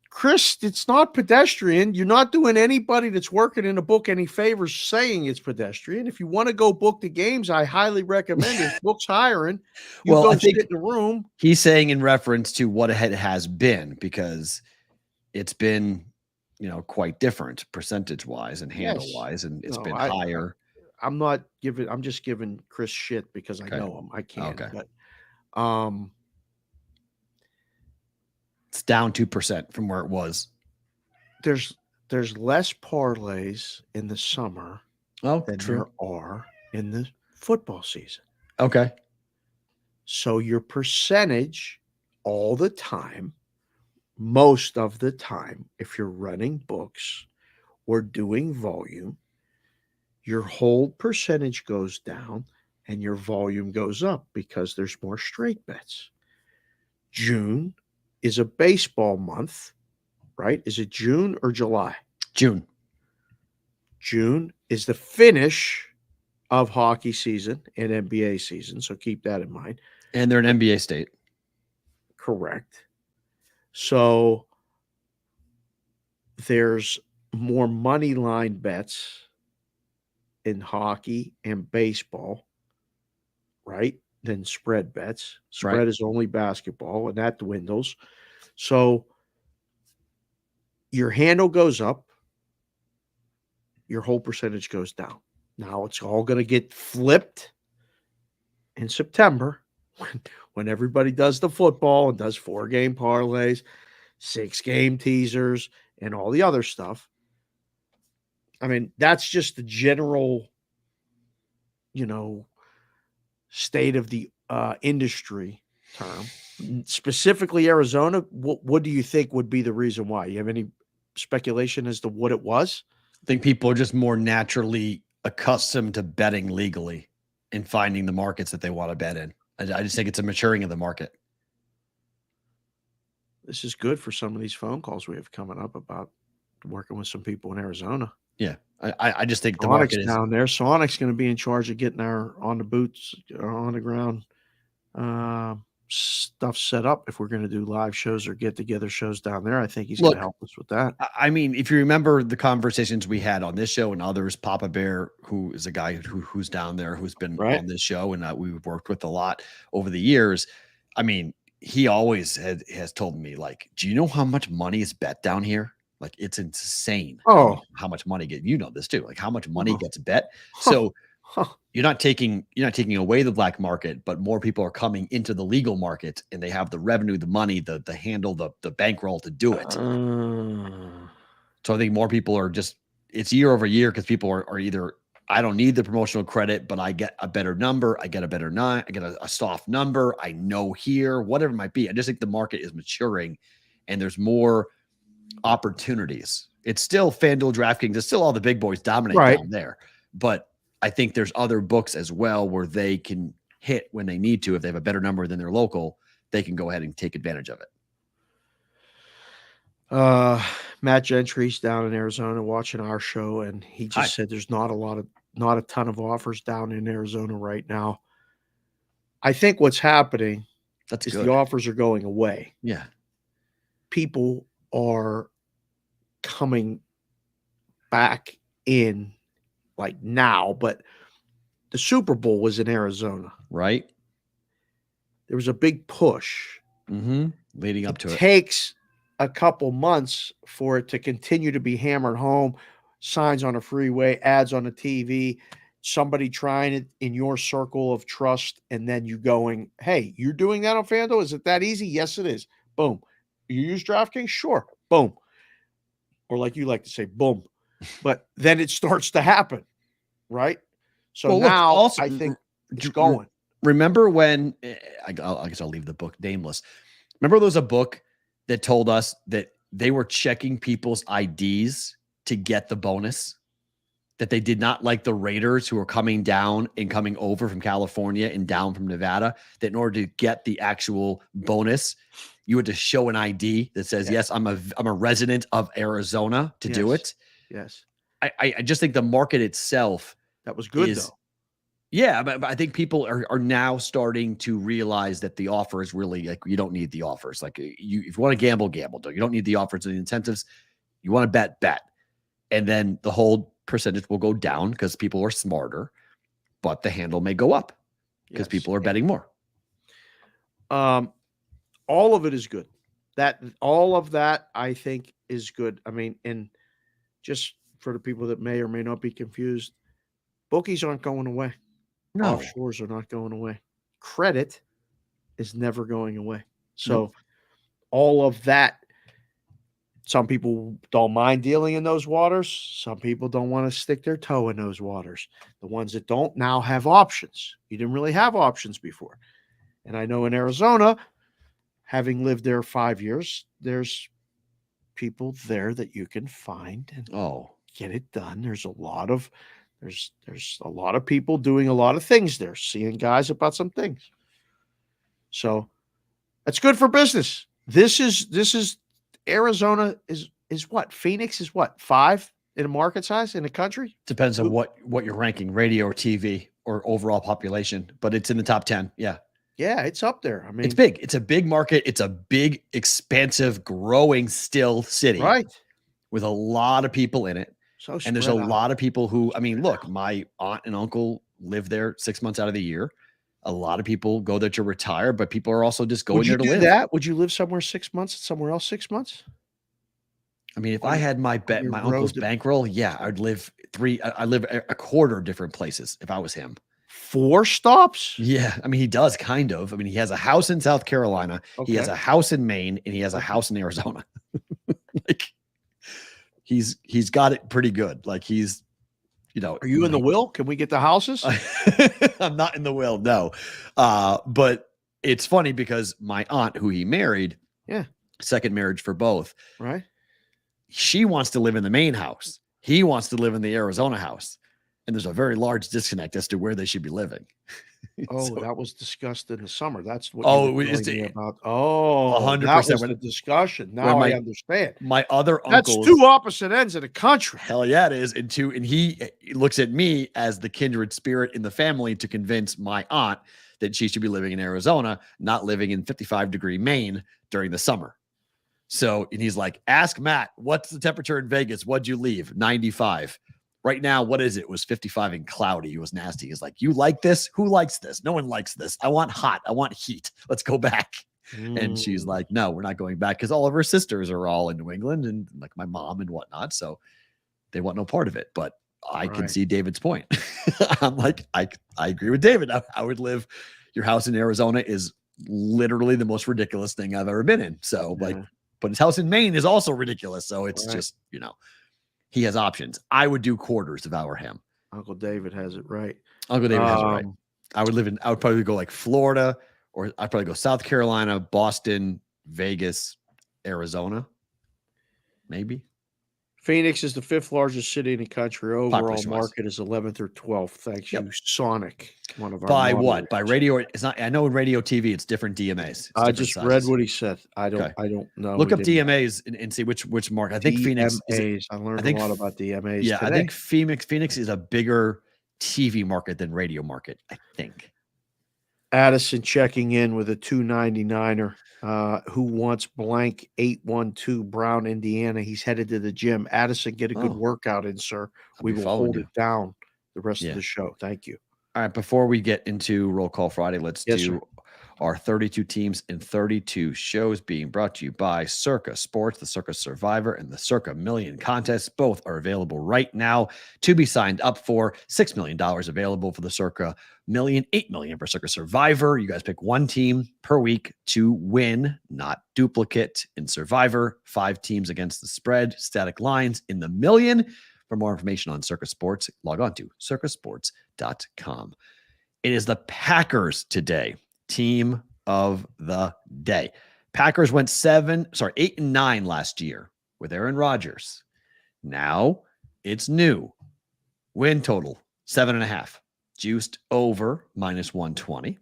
Speaker 7: Chris, it's not pedestrian. You're not doing anybody that's working in a book any favors saying it's pedestrian. If you want to go book the games, I highly recommend it. Book's hiring. You go sit in the room.
Speaker 6: He's saying in reference to what it has been, because it's been, quite different percentage-wise and handle-wise, and it's been higher.
Speaker 7: I'm just giving Chris shit because I know him. I can't.
Speaker 6: Okay.
Speaker 7: But
Speaker 6: it's down 2% from where it was.
Speaker 7: There's less parlays in the summer than there are in the football season.
Speaker 6: Okay.
Speaker 7: So your percentage all the time, most of the time, if you're running books or doing volume, your hold percentage goes down and your volume goes up because there's more straight bets. June is a baseball month, right? Is it June or July?
Speaker 6: June.
Speaker 7: June is the finish of hockey season and NBA season, so keep that in mind.
Speaker 6: And they're an NBA state.
Speaker 7: Correct. So there's more money line bets in hockey and baseball, right, than spread bets. Spread is only basketball, and that dwindles. So your handle goes up, your hold percentage goes down. Now it's all going to get flipped in September when everybody does the football and does 4-game parlays, 6-game teasers, and all the other stuff. I mean, that's just the general, state of the industry term. Specifically Arizona, what do you think would be the reason why? You have any speculation as to what it was?
Speaker 6: I think people are just more naturally accustomed to betting legally and finding the markets that they want to bet in. I just think it's a maturing of the market.
Speaker 7: This is good for some of these phone calls we have coming up about working with some people in Arizona.
Speaker 6: Yeah. I just think the
Speaker 7: Sonic's
Speaker 6: market is
Speaker 7: down there. Sonic's going to be in charge of getting our on the boots or on the ground stuff set up if we're going to do live shows or get together shows down there. I think he's going to help us with that.
Speaker 6: I mean, if you remember the conversations we had on this show and others, Papa Bear, who is a guy who's down there, who's been on this show and we've worked with a lot over the years. I mean, he always has told me, like, do you know how much money is bet down here? Like, it's insane. How much money this too. Like, how much money gets bet. So you're not taking away the black market, but more people are coming into the legal market and they have the revenue, the money, the handle, the bankroll to do it. So I think more people are it's year over year because people are either, I don't need the promotional credit, but I get a better number. I get a better I get a soft number. I know here, whatever it might be. I just think the market is maturing and there's more opportunities. It's still FanDuel, DraftKings. It's still all the big boys dominate down there. But I think there's other books as well where they can hit when they need to. If they have a better number than their local, they can go ahead and take advantage of it.
Speaker 7: Matt Gentry's down in Arizona watching our show, and he just said there's not a ton of offers down in Arizona right now. I think what's happening is the offers are going away.
Speaker 6: Yeah.
Speaker 7: People are coming back in like now, but the Super Bowl was in Arizona.
Speaker 6: Right.
Speaker 7: There was a big push
Speaker 6: leading up to it.
Speaker 7: It takes a couple months for it to continue to be hammered home. Signs on a freeway, ads on the TV, somebody trying it in your circle of trust, and then you going, hey, you're doing that on FanDuel? Is it that easy? Yes, it is. Boom. You use DraftKings? Sure. Boom. Or like you like to say, boom. but then it starts to happen, right? So
Speaker 6: Well, look,
Speaker 7: now
Speaker 6: also,
Speaker 7: I think it's going.
Speaker 6: Remember when I guess I'll leave the book nameless. Remember there was a book that told us that they were checking people's IDs to get the bonus, that they did not like the Raiders who were coming down and coming over from California and down from Nevada, that in order to get the actual bonus, you had to show an ID that says, yes, I'm a resident of Arizona to do it.
Speaker 7: Yes.
Speaker 6: I just think the market itself
Speaker 7: that was good though.
Speaker 6: Yeah, but I think people are now starting to realize that the offer is really like, you don't need the offers. Like if you want to gamble. You don't need the offers and the incentives. You want to bet. And then the whole percentage will go down because people are smarter, but the handle may go up because people are betting more.
Speaker 7: All of it is good. All of that I think is good. I mean, and just for the people that may or may not be confused, bookies aren't going away.
Speaker 6: No.
Speaker 7: Offshores are not going away. Credit is never going away. So all of that, some people don't mind dealing in those waters. Some people don't want to stick their toe in those waters. The ones that don't now have options. You didn't really have options before. And I know in Arizona, having lived there 5 years, there's people there that you can find and get it done. There's a lot of people doing a lot of things there, seeing guys about some things. So that's good for business. This is Arizona is what? Phoenix is what? 5 in a market size in the country?
Speaker 6: Depends on what you're ranking, radio or TV or overall population, but it's in the top 10. Yeah.
Speaker 7: Yeah, it's up there. I mean,
Speaker 6: it's big. It's a big market. It's a big, expansive, growing still city.
Speaker 7: Right.
Speaker 6: With a lot of people in it. And there's a lot of people who, I mean, look, my aunt and uncle live there 6 months out of the year. A lot of people go there to retire, but people are also just going there to live.
Speaker 7: Would you live somewhere 6 months and somewhere else 6 months?
Speaker 6: I mean, if I had my uncle's bankroll, yeah, I'd live I live a quarter of different places if I was him.
Speaker 7: 4 stops?
Speaker 6: Yeah. I mean, he does kind of. I mean, he has a house in South Carolina. Okay. He has a house in Maine, and he has a house in Arizona. Like, he's got it pretty good. Like he's,
Speaker 7: Are you in the will? Can we get the houses?
Speaker 6: I'm not in the will, no. But it's funny because my aunt, who he married, second marriage for both,
Speaker 7: right?
Speaker 6: She wants to live in the main house. He wants to live in the Arizona house. And there's a very large disconnect as to where they should be living.
Speaker 7: So, that was discussed in the summer. That's what
Speaker 6: you were telling me
Speaker 7: about. 100%. That was the discussion. Now I understand.
Speaker 6: My other uncle.
Speaker 7: That's 2 opposite ends of the country.
Speaker 6: Hell yeah, it is. And he looks at me as the kindred spirit in the family to convince my aunt that she should be living in Arizona, not living in 55-degree Maine during the summer. So, and he's like, ask Matt, what's the temperature in Vegas? What'd you leave? 95. Right now, what is it? It was 55 and cloudy. It was nasty. He's like, you like this? Who likes this? No one likes this. I want hot. I want heat. Let's go back. And she's like, no, we're not going back because all of her sisters are all in New England and like my mom and whatnot. So they want no part of it. But I can see David's point. I'm like, I agree with David. I would live. Your house in Arizona is literally the most ridiculous thing I've ever been in. So but his house in Maine is also ridiculous. So it's just, he has options. I would do quarters if I were him.
Speaker 7: Uncle David has it right.
Speaker 6: Uncle David has it right. I would probably go like Florida, or I'd probably go South Carolina, Boston, Vegas, Arizona. Maybe.
Speaker 7: Phoenix is the 5th largest city in the country. Overall market is 11th or 12th. Thanks you, Sonic. One of our
Speaker 6: by what? By radio? It's not. I know in radio TV it's different DMAs.
Speaker 7: I just read what he said. I don't know.
Speaker 6: Look up DMAs and see which market. I think Phoenix.
Speaker 7: I learned a lot about DMAs.
Speaker 6: Yeah,
Speaker 7: today.
Speaker 6: I think Phoenix is a bigger TV market than radio market. I think.
Speaker 7: Addison checking in with a 299er. Who wants blank 812 Brown, Indiana. He's headed to the gym. Addison, get a good workout in, sir. We will hold it down the rest of the show. Thank you.
Speaker 6: All right. Before we get into Roll Call Friday, let's do our 32 teams and 32 shows being brought to you by Circa Sports, the Circa Survivor, and the Circa Million Contest. Both are available right now to be signed up for. $6 million available for the Circa Million, $8 million for Circa Survivor. You guys pick one team per week to win, not duplicate. In Survivor, 5 teams against the spread, static lines in the million. For more information on Circus Sports, log on to circusports.com. It is the Packers today, team of the day. Packers went 8-9 last year with Aaron Rodgers. Now it's new. Win total 7.5. Juiced over -120.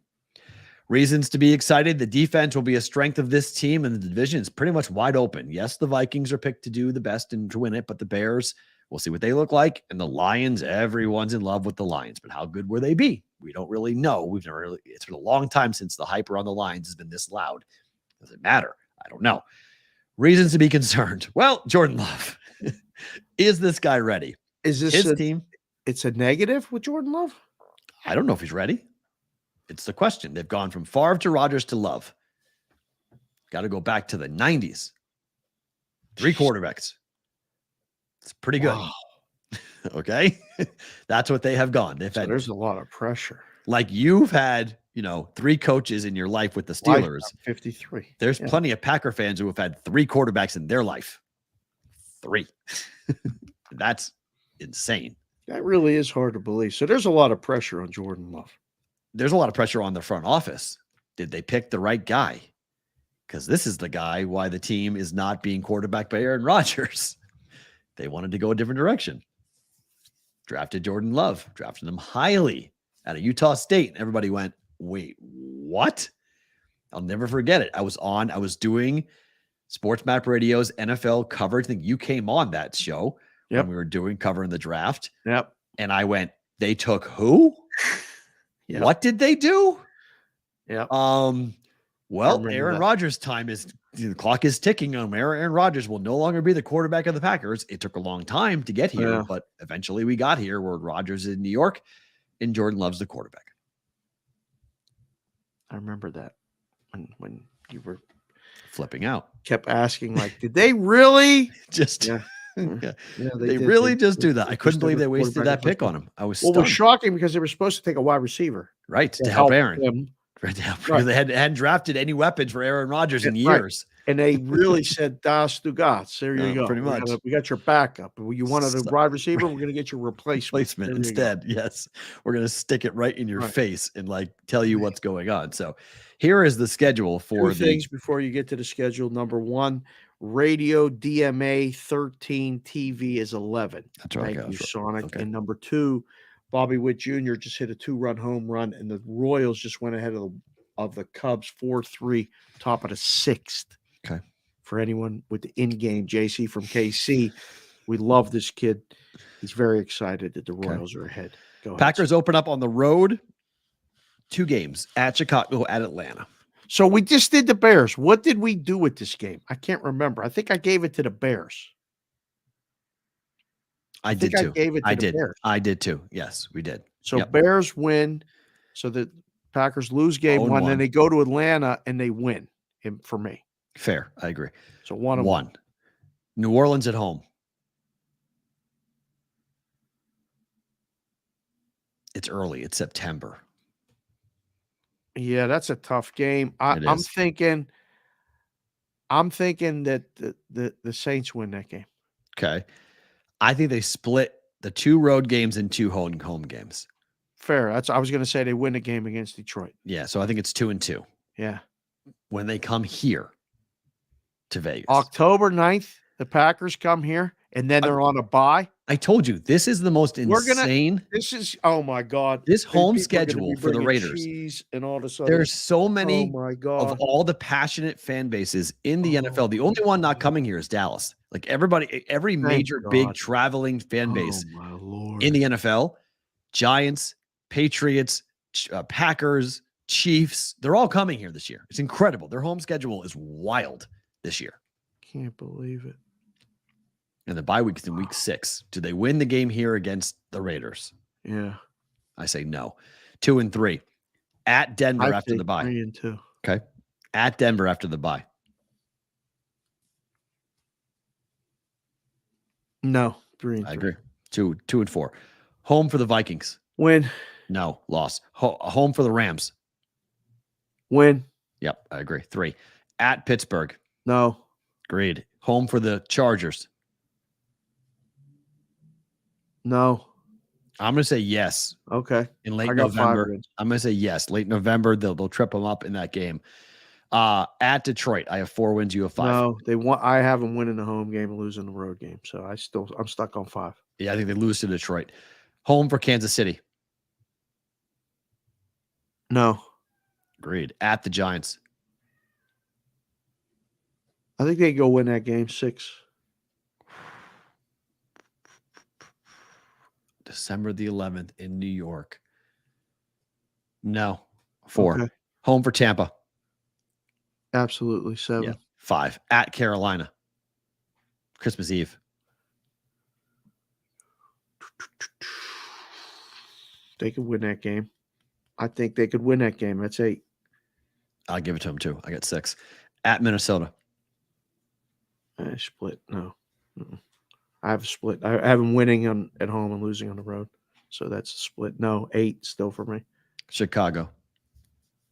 Speaker 6: Reasons to be excited. The defense will be a strength of this team, and the division is pretty much wide open. Yes, the Vikings are picked to do the best and to win it, but the Bears, we'll see what they look like. And the Lions, everyone's in love with the Lions, but how good will they be? We don't really know. It's been a long time since the hype around the Lions has been this loud. Does it matter? I don't know. Reasons to be concerned. Well, Jordan Love. Is this guy ready?
Speaker 7: Is this
Speaker 6: his team?
Speaker 7: It's a negative with Jordan Love?
Speaker 6: I don't know if he's ready. It's the question. They've gone from Favre to Rodgers to Love. Got to go back to the 90s. 3 quarterbacks. It's pretty good. Wow. Okay. That's what they have gone.
Speaker 7: There's a lot of pressure.
Speaker 6: Like you've had, 3 coaches in your life with the Steelers.
Speaker 7: 53.
Speaker 6: There's plenty of Packer fans who have had 3 quarterbacks in their life. 3. That's insane.
Speaker 7: That really is hard to believe. So there's a lot of pressure on Jordan Love.
Speaker 6: There's a lot of pressure on the front office. Did they pick the right guy? Because this is the guy why the team is not being quarterbacked by Aaron Rodgers. They wanted to go a different direction. Drafted Jordan Love, drafted him highly out of Utah State. Everybody went, wait, what? I'll never forget it. I was doing Sports Map Radio's NFL coverage. I think you came on that show when we were covering the draft.
Speaker 7: Yep.
Speaker 6: And I went, they took who? Yep. What did they do?
Speaker 7: Yeah.
Speaker 6: Well, Aaron Rodgers' the clock is ticking on Aaron Rodgers will no longer be the quarterback of the Packers. It took a long time to get here, but eventually we got here where Rodgers is in New York and Jordan Love's the quarterback.
Speaker 7: I remember that when you were
Speaker 6: flipping out.
Speaker 7: Kept asking, like, did they really
Speaker 6: just they really just do that? I couldn't believe they wasted that pick on him. I was stunned.
Speaker 7: Well, it was shocking because they were supposed to take a wide receiver.
Speaker 6: Right, to help Aaron. Right, because they hadn't drafted any weapons for Aaron Rodgers in years.
Speaker 7: And they really said, Das du Gats. There you go.
Speaker 6: Pretty much.
Speaker 7: We got your backup. You wanted a wide receiver, we're going to get your replacement
Speaker 6: instead. Yes. We're going to stick it right in your face and tell you what's going on. So here is the schedule for
Speaker 7: 2 things before you get to the schedule. Number 1, radio DMA 13, TV is 11.
Speaker 6: That's right.
Speaker 7: Thank you, Sonic. Okay. And number 2, Bobby Witt Jr. just hit a 2-run home run, and the Royals just went ahead of the Cubs 4-3, top of the 6th.
Speaker 6: Okay.
Speaker 7: For anyone with the in-game, JC from KC, we love this kid. He's very excited that the Royals are ahead. Go ahead.
Speaker 6: Packers open up on the road. 2 games at Chicago, at Atlanta.
Speaker 7: So we just did the Bears. What did we do with this game? I can't remember. I think I gave it to the Bears.
Speaker 6: I did too.
Speaker 7: I gave it to the Bears.
Speaker 6: I did too. Yes, we did.
Speaker 7: So Bears win. So the Packers lose game 1, then they go to Atlanta and they win. For me,
Speaker 6: fair. I agree.
Speaker 7: So 1-1.
Speaker 6: New Orleans at home. It's early. It's September.
Speaker 7: Yeah, that's a tough game. I'm thinking that the Saints win that game.
Speaker 6: Okay. I think they split the 2 road games and 2 home games.
Speaker 7: Fair. I was going to say they win the game against Detroit.
Speaker 6: Yeah, so I think it's 2-2.
Speaker 7: Yeah.
Speaker 6: When they come here to Vegas.
Speaker 7: October 9th, the Packers come here, and then they're on a bye.
Speaker 6: I told you, this is the most insane.
Speaker 7: Oh, my God.
Speaker 6: This home schedule for the Raiders.
Speaker 7: And all this
Speaker 6: There's so many of all the passionate fan bases in the NFL. The only one not coming here is Dallas. Like every major big traveling fan base in the NFL, Giants, Patriots, Packers, Chiefs, they're all coming here this year. It's incredible. Their home schedule is wild this year.
Speaker 7: Can't believe it.
Speaker 6: And the bye week is in week 6. Do they win the game here against the Raiders?
Speaker 7: Yeah.
Speaker 6: I say no. 2-3. At Denver after the bye.
Speaker 7: 3-2.
Speaker 6: Okay. At Denver after the bye.
Speaker 7: No. 3-3.
Speaker 6: I agree. 2-4. Home for the Vikings.
Speaker 7: Win.
Speaker 6: No. Loss. Home for the Rams.
Speaker 7: Win.
Speaker 6: Yep. I agree. 3. At Pittsburgh.
Speaker 7: No.
Speaker 6: Agreed. Home for the Chargers.
Speaker 7: No.
Speaker 6: I'm going to say yes.
Speaker 7: Okay.
Speaker 6: In late
Speaker 7: I got 5
Speaker 6: November.
Speaker 7: wins.
Speaker 6: I'm going to say yes. Late November, they'll trip them up in that game. At Detroit, I have 4 wins. You have 5.
Speaker 7: No, they want. I have them winning the home game and losing the road game. So I'm stuck on 5.
Speaker 6: Yeah, I think they lose to Detroit. Home for Kansas City.
Speaker 7: No.
Speaker 6: Agreed. At the Giants.
Speaker 7: I think they go win that game 6.
Speaker 6: December the 11th in New York. No. 4.
Speaker 7: Okay.
Speaker 6: Home for Tampa.
Speaker 7: Absolutely 7.
Speaker 6: Yeah. 5. At Carolina. Christmas Eve.
Speaker 7: They could win that game. I think they could win that game. That's 8.
Speaker 6: I'll give it to them too. I got 6. At Minnesota.
Speaker 7: Split. No. I have a split. I have them winning at home and losing on the road. So that's a split. No, 8 still for me.
Speaker 6: Chicago.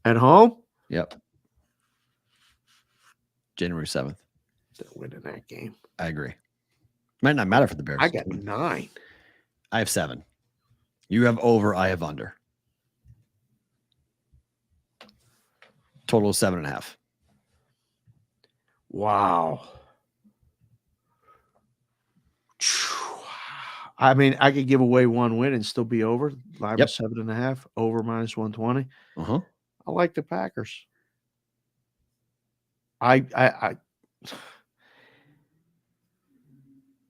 Speaker 7: At home?
Speaker 6: Yep. January 7th.
Speaker 7: They're winning that game.
Speaker 6: I agree. Might not matter for the Bears.
Speaker 7: I got 9.
Speaker 6: I have 7. You have over. I have under. Total of 7.5.
Speaker 7: Wow. I mean, I could give away 1 win and still be over. Line
Speaker 6: Yep.
Speaker 7: 7.5, over minus 120.
Speaker 6: Uh-huh.
Speaker 7: I like the Packers. I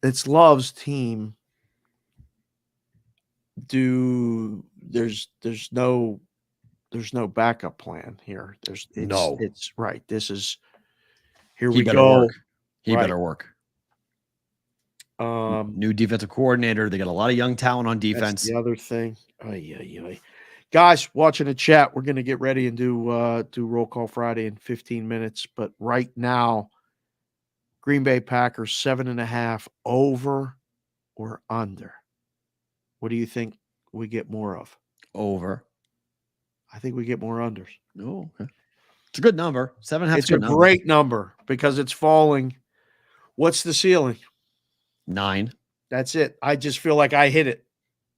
Speaker 7: it's Love's team. There's no backup plan here. It's right. This is here
Speaker 6: He
Speaker 7: we
Speaker 6: better
Speaker 7: go.
Speaker 6: work. He
Speaker 7: Right.
Speaker 6: better work. New defensive coordinator. They got a lot of young talent on defense.
Speaker 7: That's the other thing. Guys, watching the chat, we're going to get ready and do Roll Call Friday in 15 minutes. But right now, Green Bay Packers 7.5 over or under. What do you think we get more of?
Speaker 6: Over.
Speaker 7: I think we get more unders.
Speaker 6: Oh, okay. It's a good number. 7.5.
Speaker 7: It's a great number because it's falling. What's the ceiling?
Speaker 6: 9.
Speaker 7: That's it. I just feel like I hit it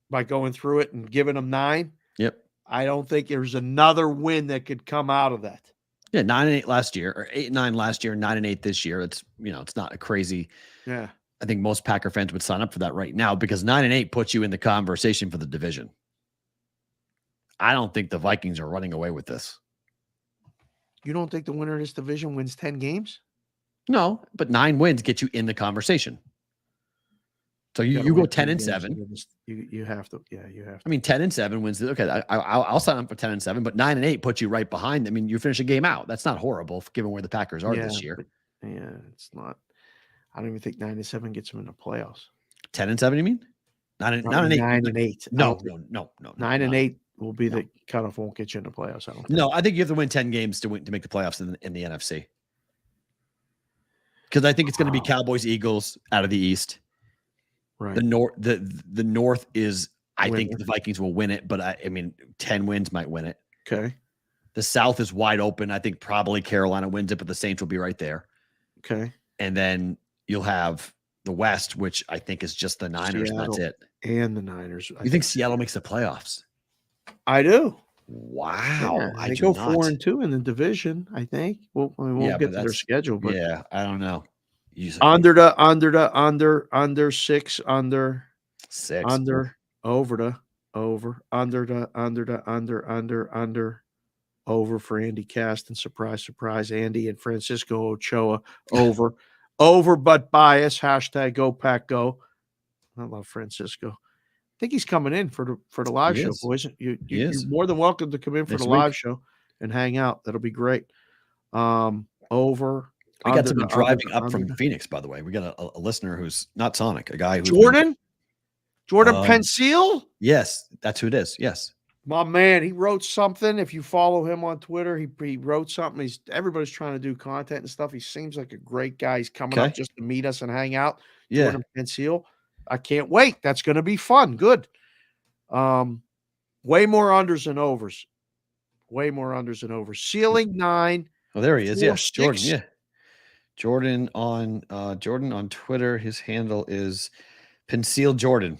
Speaker 7: by going through it and giving them 9.
Speaker 6: Yep.
Speaker 7: I don't think there's another win that could come out of that.
Speaker 6: Yeah, 9-8 last year, or 8-9 last year, 9-8 this year. It's it's not a crazy.
Speaker 7: Yeah.
Speaker 6: I think most Packer fans would sign up for that right now because 9-8 puts you in the conversation for the division. I don't think the Vikings are running away with this.
Speaker 7: You don't think the winner of this division wins 10 games?
Speaker 6: No, but 9 wins get you in the conversation. So you go 10-7.
Speaker 7: You have to. Yeah, you have to.
Speaker 6: I mean, 10-7 wins. Okay, I'll sign up for 10-7, but 9-8 puts you right behind. I mean, you finish a game out. That's not horrible given where the Packers are this year.
Speaker 7: It's not. I don't even think 9-7 gets them in the playoffs.
Speaker 6: 10-7, you mean? 9-8.
Speaker 7: 9-8.
Speaker 6: No.
Speaker 7: 9-8 will be the cutoff. Won't get you in the playoffs. I don't.
Speaker 6: No, I think you have to win 10 games to make the playoffs in the NFC. Because I think it's going to be Cowboys, Eagles out of the East.
Speaker 7: Right.
Speaker 6: The North is. I think the Vikings will win it, but I mean, 10 wins might win it.
Speaker 7: Okay.
Speaker 6: The South is wide open. I think probably Carolina wins it, but the Saints will be right there.
Speaker 7: Okay.
Speaker 6: And then you'll have the West, which I think is just the Niners.
Speaker 7: Seattle,
Speaker 6: and that's it.
Speaker 7: And the Niners.
Speaker 6: You think Seattle makes the playoffs?
Speaker 7: I do.
Speaker 6: Wow.
Speaker 7: Yeah, they go 4-2 in the division, I think. Well, we won't get to their schedule, but
Speaker 6: yeah, I don't know.
Speaker 7: Under 6, under
Speaker 6: 6,
Speaker 7: over, over for Andy Caston. Surprise, Andy and Francisco Ochoa, over, but bias, hashtag go Pack go. I love Francisco. I think he's coming in for the live show, boys. You're more than welcome to come in for the live show and hang out. That'll be great. Over.
Speaker 6: We got someone driving up from Phoenix, by the way. We got a listener who's not Sonic, a guy who's
Speaker 7: Jordan Penseal?
Speaker 6: Yes, that's who it is. Yes.
Speaker 7: My man, he wrote something. If you follow him on Twitter, he wrote something. Everybody's trying to do content and stuff. He seems like a great guy. He's coming up just to meet us and hang out.
Speaker 6: Yeah.
Speaker 7: Jordan Penseal. I can't wait. That's going to be fun. Good. Way more unders than overs. Ceiling 9.
Speaker 6: Oh, there he is.
Speaker 7: 4,
Speaker 6: Yes,
Speaker 7: 6.
Speaker 6: Jordan. Yeah. Jordan on Twitter. His handle is Penseal Jordan.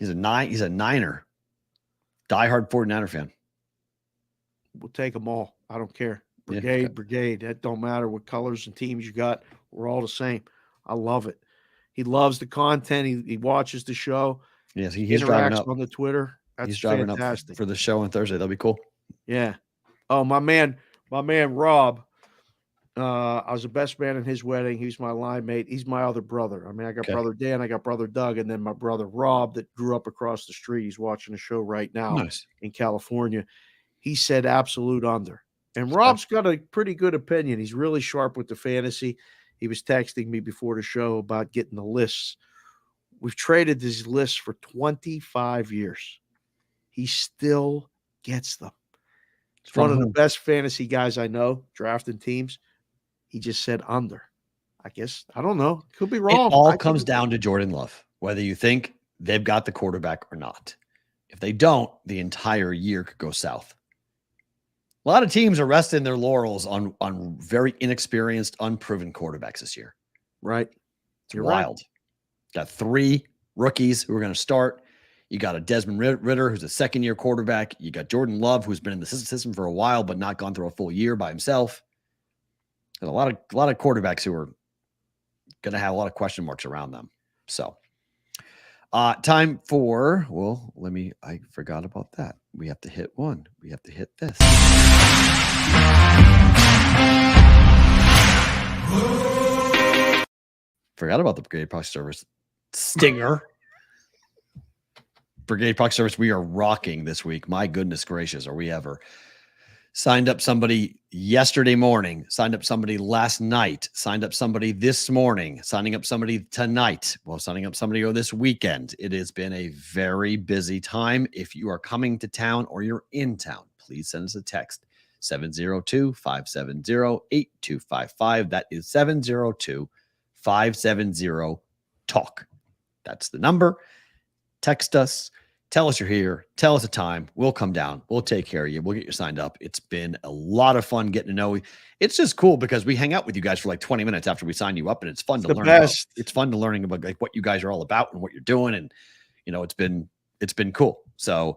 Speaker 6: He's a Niner. Diehard 49er fan.
Speaker 7: We'll take them all. I don't care. Brigade. That don't matter what colors and teams you got. We're all the same. I love it. He loves the content. He watches the show.
Speaker 6: Yes, he's driving up
Speaker 7: on the Twitter. He's
Speaker 6: driving
Speaker 7: fantastic.
Speaker 6: up for the show on Thursday. That'll be cool.
Speaker 7: Yeah. Oh, my man Rob. I was the best man in his wedding. He's my line mate. He's my other brother. I mean, I got brother Dan, I got brother Doug, and then my brother Rob that grew up across the street. He's watching the show right now in California. He said absolute under. And Rob's got a pretty good opinion. He's really sharp with the fantasy. He was texting me before the show about getting the lists. We've traded these lists for 25 years. He still gets them. It's one of the best fantasy guys I know, drafting teams. He just said under. I guess, I don't know. Could be wrong.
Speaker 6: It all comes down to Jordan Love, whether you think they've got the quarterback or not. If they don't, the entire year could go south. A lot of teams are resting their laurels on very inexperienced, unproven quarterbacks this year.
Speaker 7: Right.
Speaker 6: You're wild. Got 3 rookies who are going to start. You got a Desmond Ridder, who's a second-year quarterback. You got Jordan Love, who's been in the system for a while, but not gone through a full year by himself. There's a lot of quarterbacks who are going to have a lot of question marks around them. So, time for, I forgot about that. We have to hit one. We have to hit this. Forgot about the Brigade Proxy Service stinger. Brigade Proxy Service, we are rocking this week. My goodness gracious, are we ever? Signed up somebody yesterday morning, signed up somebody last night, signed up somebody this morning, signing up somebody tonight, signing up somebody this weekend. It has been a very busy time. If you are coming to town or you're in town, please send us a text, 702-570-8255. That is 702-570-TALK. That's the number. Text us. Tell us you're here. Tell us a time. We'll come down. We'll take care of you. We'll get you signed up. It's been a lot of fun getting to know you. It's just cool because we hang out with you guys for like 20 minutes after we sign you up, and it's fun to learn about. It's fun to learning about like what you guys are all about and what you're doing, and it's been cool. So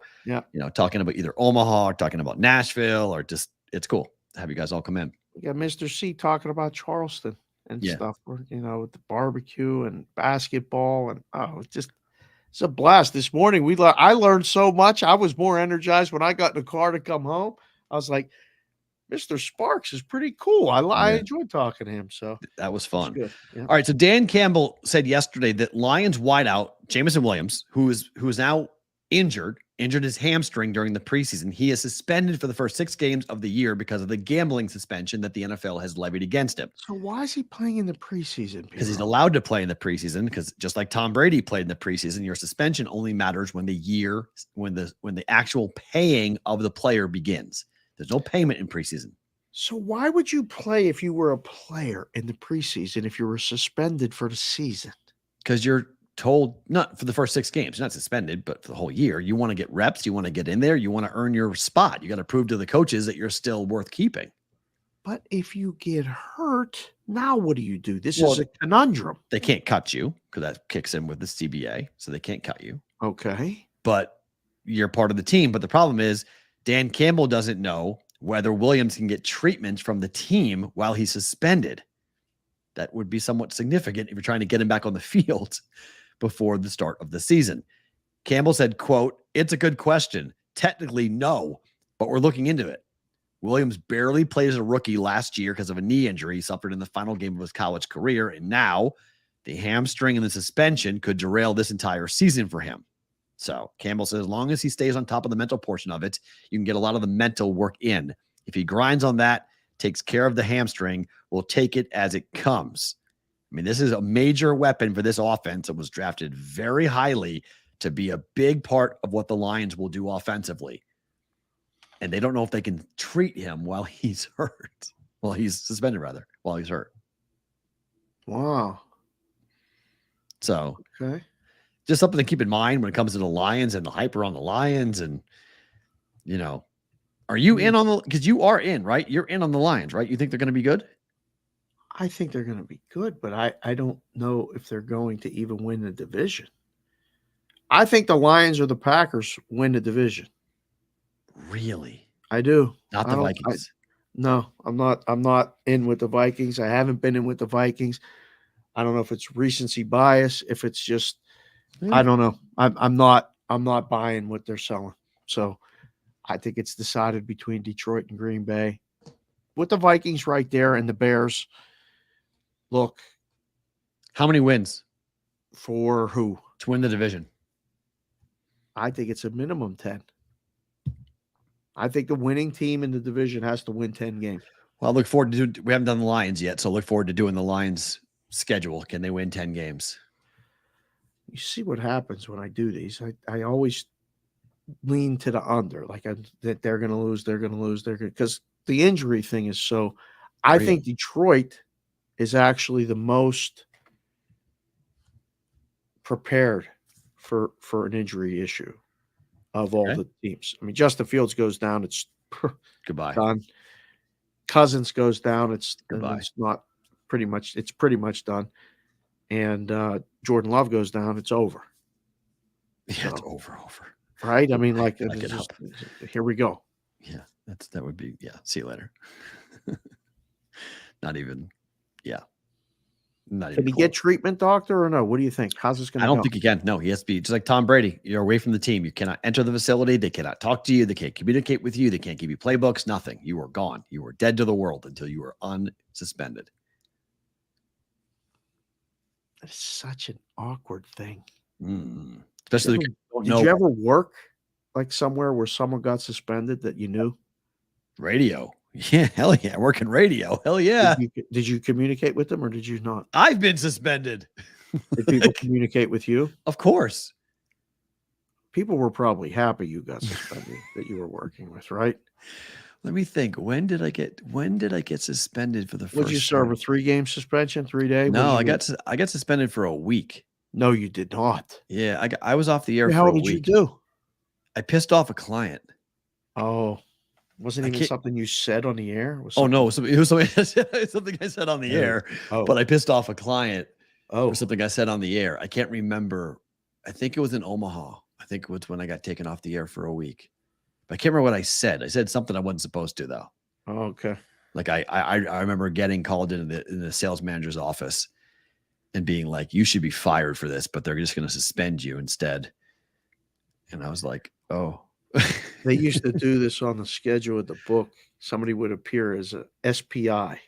Speaker 6: talking about either Omaha or talking about Nashville or just it's cool to have you guys all come in.
Speaker 7: We got Mr. C talking about Charleston and stuff, with the barbecue and basketball, and it's a blast. This morning I learned so much. I was more energized when I got in the car to come home. I was like, Mr. Sparks is pretty cool. I enjoyed talking to him. So
Speaker 6: that was fun.
Speaker 7: Good. Yeah.
Speaker 6: All right. So Dan Campbell said yesterday that Lions wideout Jameson Williams, who is now injured his hamstring during the preseason. He is suspended for the first 6 games of the year because of the gambling suspension that the NFL has levied against him.
Speaker 7: So why is he playing in the preseason?
Speaker 6: Because he's allowed to play in the preseason, because just like Tom Brady played in the preseason, your suspension only matters when the actual paying of the player begins. There's no payment in preseason.
Speaker 7: So why would you play if you were a player in the preseason if you were suspended for the season?
Speaker 6: Because you're told not for the first 6 games, you're not suspended, but for the whole year, you want to get reps, you want to get in there, you want to earn your spot. You got to prove to the coaches that you're still worth keeping.
Speaker 7: But if you get hurt, now what do? This is a conundrum.
Speaker 6: They can't cut you because that kicks in with the CBA, so they can't cut you.
Speaker 7: Okay.
Speaker 6: But you're part of the team. But the problem is Dan Campbell doesn't know whether Williams can get treatment from the team while he's suspended. That would be somewhat significant if you're trying to get him back on the field before the start of the season. Campbell said, quote, "It's a good question. Technically, no, but we're looking into it. Williams barely played as a rookie last year because of a knee injury he suffered in the final game of his college career, and now the hamstring and the suspension could derail this entire season for him." So Campbell says as long as he stays on top of the mental portion of it, you can get a lot of the mental work in. If he grinds on that, takes care of the hamstring, we'll take it as it comes. I mean, this is a major weapon for this offense. It was drafted very highly to be a big part of what the Lions will do offensively. And they don't know if they can treat him while he's hurt. Well, he's suspended, rather, while he's hurt.
Speaker 7: Wow.
Speaker 6: So,
Speaker 7: okay.
Speaker 6: Just something to keep in mind when it comes to the Lions and the hype around the Lions. And, are you in on because you are in, right? You're in on the Lions, right? You think they're going to be good?
Speaker 7: I think they're going to be good, but I don't know if they're going to even win the division. I think the Lions or the Packers win the division.
Speaker 6: Really?
Speaker 7: I do.
Speaker 6: Not the Vikings.
Speaker 7: No, I'm not. I'm not in with the Vikings. I haven't been in with the Vikings. I don't know if it's recency bias, if it's just I don't know. I'm not buying what they're selling. So I think it's decided between Detroit and Green Bay. With the Vikings right there and the Bears. Look.
Speaker 6: How many wins?
Speaker 7: For who?
Speaker 6: To win the division.
Speaker 7: I think it's a minimum 10. I think the winning team in the division has to win 10 games.
Speaker 6: Well, I look forward to we haven't done the Lions yet, so look forward to doing the Lions schedule. Can they win 10 games?
Speaker 7: You see what happens when I do these. I always lean to the under, like that they're going to lose, because the injury thing is so. I think Detroit is actually the most prepared for an injury issue of all the teams. I mean, Justin Fields goes down, it's
Speaker 6: goodbye.
Speaker 7: Done. Cousins goes down, it's
Speaker 6: goodbye.
Speaker 7: It's pretty much done. And Jordan Love goes down, it's over.
Speaker 6: Yeah, it's over.
Speaker 7: Right? I mean, like here we go.
Speaker 6: Yeah, that would be see you later. Not even.
Speaker 7: Can he get treatment, doctor, or no? What do you think? How's this going to go?
Speaker 6: I don't think he can. No, he has to be just like Tom Brady. You're away from the team. You cannot enter the facility. They cannot talk to you. They can't communicate with you. They can't give you playbooks. Nothing. You are gone. You are dead to the world until you are unsuspended.
Speaker 7: That's such an awkward thing.
Speaker 6: Especially
Speaker 7: did you ever work like somewhere where someone got suspended that you knew?
Speaker 6: Radio. Yeah, hell yeah. Working radio. Hell yeah.
Speaker 7: Did you communicate with them or did you not?
Speaker 6: I've been suspended.
Speaker 7: Did people communicate with you?
Speaker 6: Of course.
Speaker 7: People were probably happy you got suspended that you were working with, right?
Speaker 6: Let me think. When did I get suspended for the first time?
Speaker 7: Would you serve a 3-game suspension, 3-day?
Speaker 6: No, I got suspended for a week.
Speaker 7: No, you did not.
Speaker 6: Yeah, I was off the air for a week.
Speaker 7: How did you do?
Speaker 6: I pissed off a client.
Speaker 7: Oh. Wasn't even something you said on the air?
Speaker 6: Oh, no. It was something I said on the air, but I pissed off a client for something I said on the air. I can't remember. I think it was in Omaha. I think it was when I got taken off the air for a week. But I can't remember what I said. I said something I wasn't supposed to, though.
Speaker 7: Oh, okay.
Speaker 6: Like I remember getting called in the sales manager's office and being like, you should be fired for this, but they're just going to suspend you instead. And I was like, oh.
Speaker 7: They used to do this on the schedule of the book. Somebody would appear as a SPI,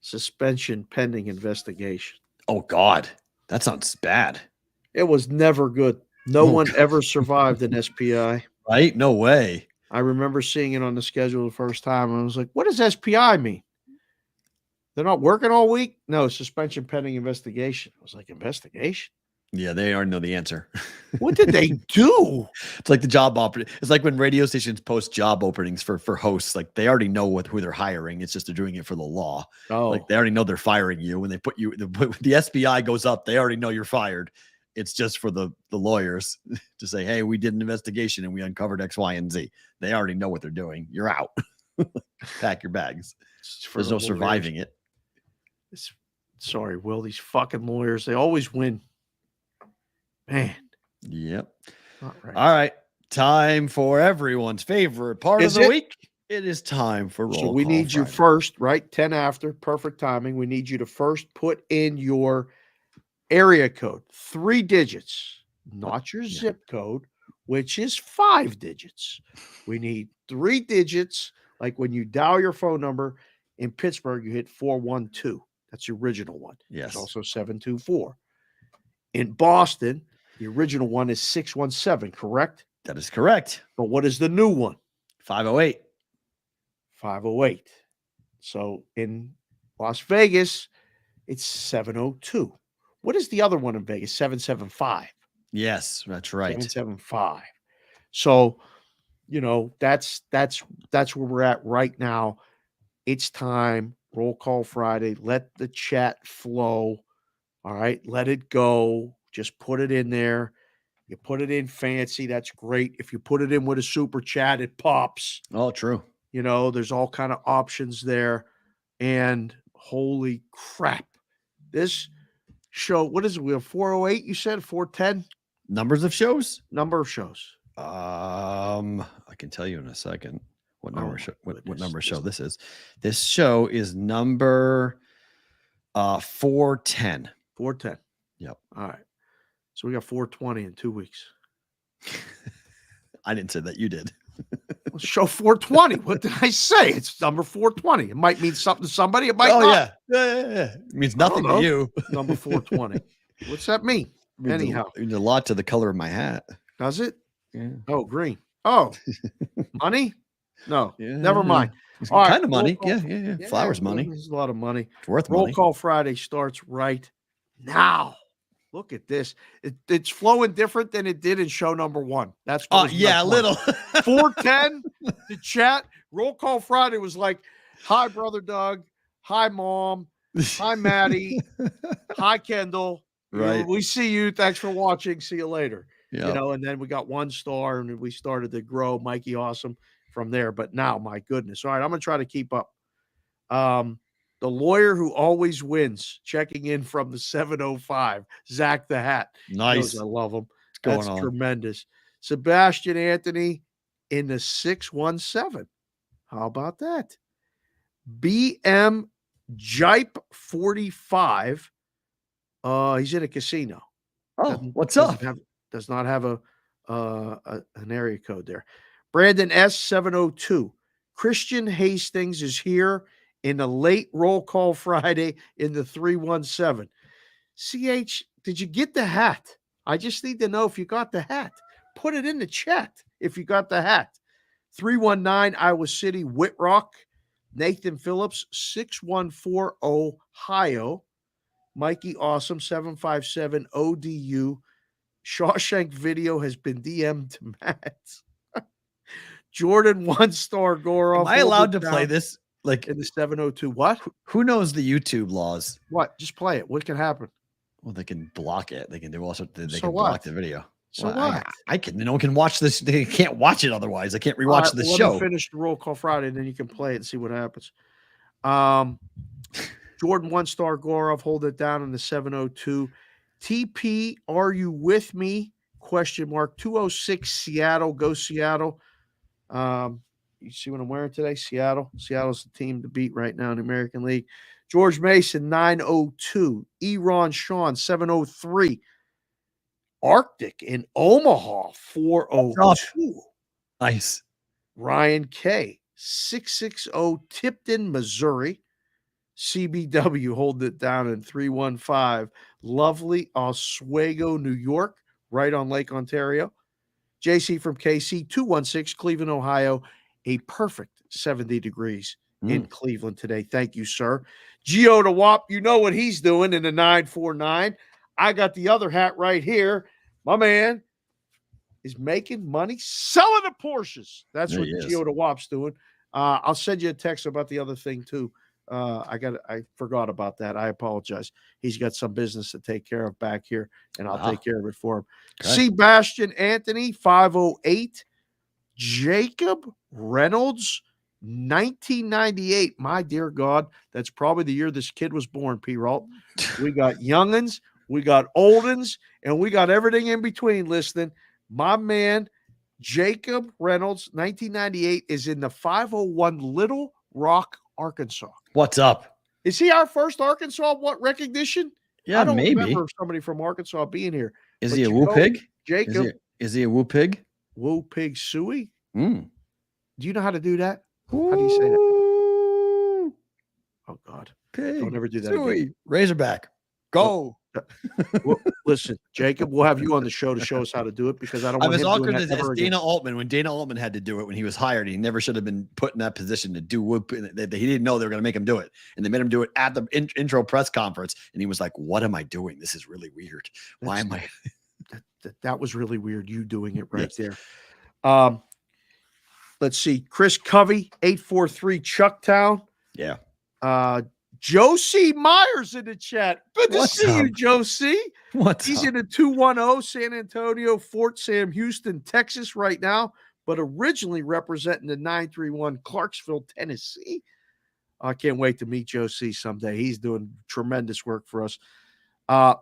Speaker 7: suspension pending investigation.
Speaker 6: Oh, God. That sounds bad.
Speaker 7: It was never good. No one ever survived an SPI.
Speaker 6: Right? No way.
Speaker 7: I remember seeing it on the schedule the first time. And I was like, what does SPI mean? They're not working all week? No, suspension pending investigation. I was like, investigation?
Speaker 6: Yeah, they already know the answer.
Speaker 7: What did they do?
Speaker 6: It's like the job opening. It's like when radio stations post job openings for hosts. Like they already know who they're hiring. It's just they're doing it for the law.
Speaker 7: Oh,
Speaker 6: like they already know they're firing you. When they put you, the SBI goes up, they already know you're fired. It's just for the lawyers to say, hey, we did an investigation and we uncovered X, Y, and Z. They already know what they're doing. You're out. Pack your bags. There's no surviving it.
Speaker 7: Sorry, Will. These fucking lawyers, they always win. Man.
Speaker 6: Yep.
Speaker 7: Right.
Speaker 6: All right. Time for everyone's favorite part of the week. It is time for roll.
Speaker 7: So we need you first, right? 10 after. Perfect timing. We need you to first put in your area code, 3 digits, not your zip code, which is 5 digits. We need 3 digits. Like when you dial your phone number in Pittsburgh, you hit 412. That's the original one.
Speaker 6: Yes.
Speaker 7: There's also 724. In Boston, the original one is 617, correct?
Speaker 6: That is correct.
Speaker 7: But what is the new one?
Speaker 6: 508.
Speaker 7: 508. So in Las Vegas, it's 702. What is the other one in Vegas? 775.
Speaker 6: Yes, that's right.
Speaker 7: 775. So, that's where we're at right now. It's time. Roll call Friday. Let the chat flow. All right. Let it go. Just put it in there. You put it in fancy. That's great. If you put it in with a super chat, it pops.
Speaker 6: Oh, true.
Speaker 7: There's all kind of options there. And holy crap. This show, what is it? We have 408, you said? 410?
Speaker 6: Numbers of shows?
Speaker 7: Number of shows.
Speaker 6: I can tell you in a second what number what number show this is. This show is number 410.
Speaker 7: 410.
Speaker 6: Yep.
Speaker 7: All right. So we got 420 in 2 weeks.
Speaker 6: I didn't say that. You did.
Speaker 7: Well, show 420. What did I say? It's number 420. It might mean something to somebody. It might not.
Speaker 6: Yeah. It means nothing to you.
Speaker 7: Number 420. What's that mean? Anyhow.
Speaker 6: It means a lot to the color of my hat.
Speaker 7: Does it?
Speaker 6: Yeah.
Speaker 7: Oh, green. Oh, money? No,
Speaker 6: Yeah.
Speaker 7: never mind.
Speaker 6: It's
Speaker 7: All
Speaker 6: kind
Speaker 7: right,
Speaker 6: of money.
Speaker 7: roll call.
Speaker 6: Yeah. Flowers money.
Speaker 7: It's a lot of money.
Speaker 6: It's worth
Speaker 7: Roll
Speaker 6: money.
Speaker 7: Call Friday starts right now. Look at this. It's flowing different than it did in show number 1. That's what
Speaker 6: a little.
Speaker 7: 410. The chat. Roll Call Friday was like, "Hi, brother Doug. Hi, mom. Hi, Maddie. Hi, Kendall.
Speaker 6: Right.
Speaker 7: We see you. Thanks for watching. See you later."
Speaker 6: Yeah.
Speaker 7: You know, and then we got 1 star and we started to grow. Mikey Awesome from there. But now, my goodness. All right, I'm going to try to keep up. The lawyer who always wins, checking in from the 705, Zach the Hat.
Speaker 6: Nice.
Speaker 7: I love him.
Speaker 6: What's
Speaker 7: That's
Speaker 6: going on?
Speaker 7: tremendous. Sebastian Anthony in the 617. How about that? BM Jipe 45. He's in a casino.
Speaker 6: Oh, what's up?
Speaker 7: Does not have an area code there. Brandon S 702. Christian Hastings is here in the late Roll Call Friday in the 317. CH, did you get the hat? I just need to know if you got the hat. Put it in the chat if you got the hat. 319 Iowa City, Whitrock. Nathan Phillips, 614 Ohio. Mikey Awesome, 757 ODU. Shawshank video has been DM'd to Matt. Jordan 1-star Goroff.
Speaker 6: Am I allowed to play this? Like
Speaker 7: in the 702. What?
Speaker 6: Who knows the YouTube laws?
Speaker 7: What? Just play it. What can happen?
Speaker 6: Well, they can block it. They can do also. They
Speaker 7: So
Speaker 6: can
Speaker 7: what?
Speaker 6: block the video.
Speaker 7: So
Speaker 6: Well,
Speaker 7: what?
Speaker 6: I can. No one can watch this. They can't watch it otherwise. I can't rewatch the
Speaker 7: Let
Speaker 6: show.
Speaker 7: me finish the Roll Call Friday, and then you can play it and see what happens. Jordan 1-star Gorov, hold it down in the 702. TP, are you with me? Question mark. 206 Seattle. Go Seattle. You see what I'm wearing today? Seattle. Seattle's the team to beat right now in the American League. George Mason, 902. Eron Sean, 703. Arctic in Omaha, 402.
Speaker 6: Nice.
Speaker 7: Ryan K, 660. Tipton, Missouri. CBW holding it down in 315. Lovely Oswego, New York, right on Lake Ontario. JC from KC, 216, Cleveland, Ohio. A perfect 70 degrees in Cleveland today. Thank you, sir. Gio to Wop, you know what he's doing in the 949. I got the other hat right here. My man is making money selling the Porsches. That's what Gio to Wop's doing. I'll send you a text about the other thing too. I forgot about that. I apologize. He's got some business to take care of back here, and I'll take care of it for him. Okay. Sebastian Anthony, 508. Jacob Reynolds, 1998. My dear God, that's probably the year this kid was born, Perrault. We got youngins, we got oldins, and we got everything in between listening. My man, Jacob Reynolds, 1998, is in the 501 Little Rock, Arkansas.
Speaker 6: What's up?
Speaker 7: Is he our first Arkansas recognition?
Speaker 6: Yeah,
Speaker 7: I don't
Speaker 6: maybe.
Speaker 7: remember somebody from Arkansas being here.
Speaker 6: Is he a woo pig?
Speaker 7: Jacob.
Speaker 6: Is he a woo pig?
Speaker 7: Woo pig suey?
Speaker 6: Do
Speaker 7: you know how to do that? How do you say that? Oh, God.
Speaker 6: Pig.
Speaker 7: Don't ever do that
Speaker 6: Suey.
Speaker 7: again.
Speaker 6: Razorback. Go.
Speaker 7: Well, listen, Jacob, we'll have you on the show to show us how to do it because I don't want
Speaker 6: I'm as
Speaker 7: him
Speaker 6: awkward
Speaker 7: doing
Speaker 6: as
Speaker 7: that ever again.
Speaker 6: Dana Altman. When Dana Altman had to do it when he was hired, he never should have been put in that position to do whoop. He didn't know they were going to make him do it. And they made him do it at the intro press conference. And he was like, what am I doing? This is really weird. Why am I?
Speaker 7: That was really weird, you doing it right there. Let's see. Chris Covey, 843 Chucktown.
Speaker 6: Yeah.
Speaker 7: Josie Myers in the chat. Good to see you, Josie. He's in the 210 San Antonio, Fort Sam Houston, Texas right now, but originally representing the 931 Clarksville, Tennessee. I can't wait to meet Josie someday. He's doing tremendous work for us.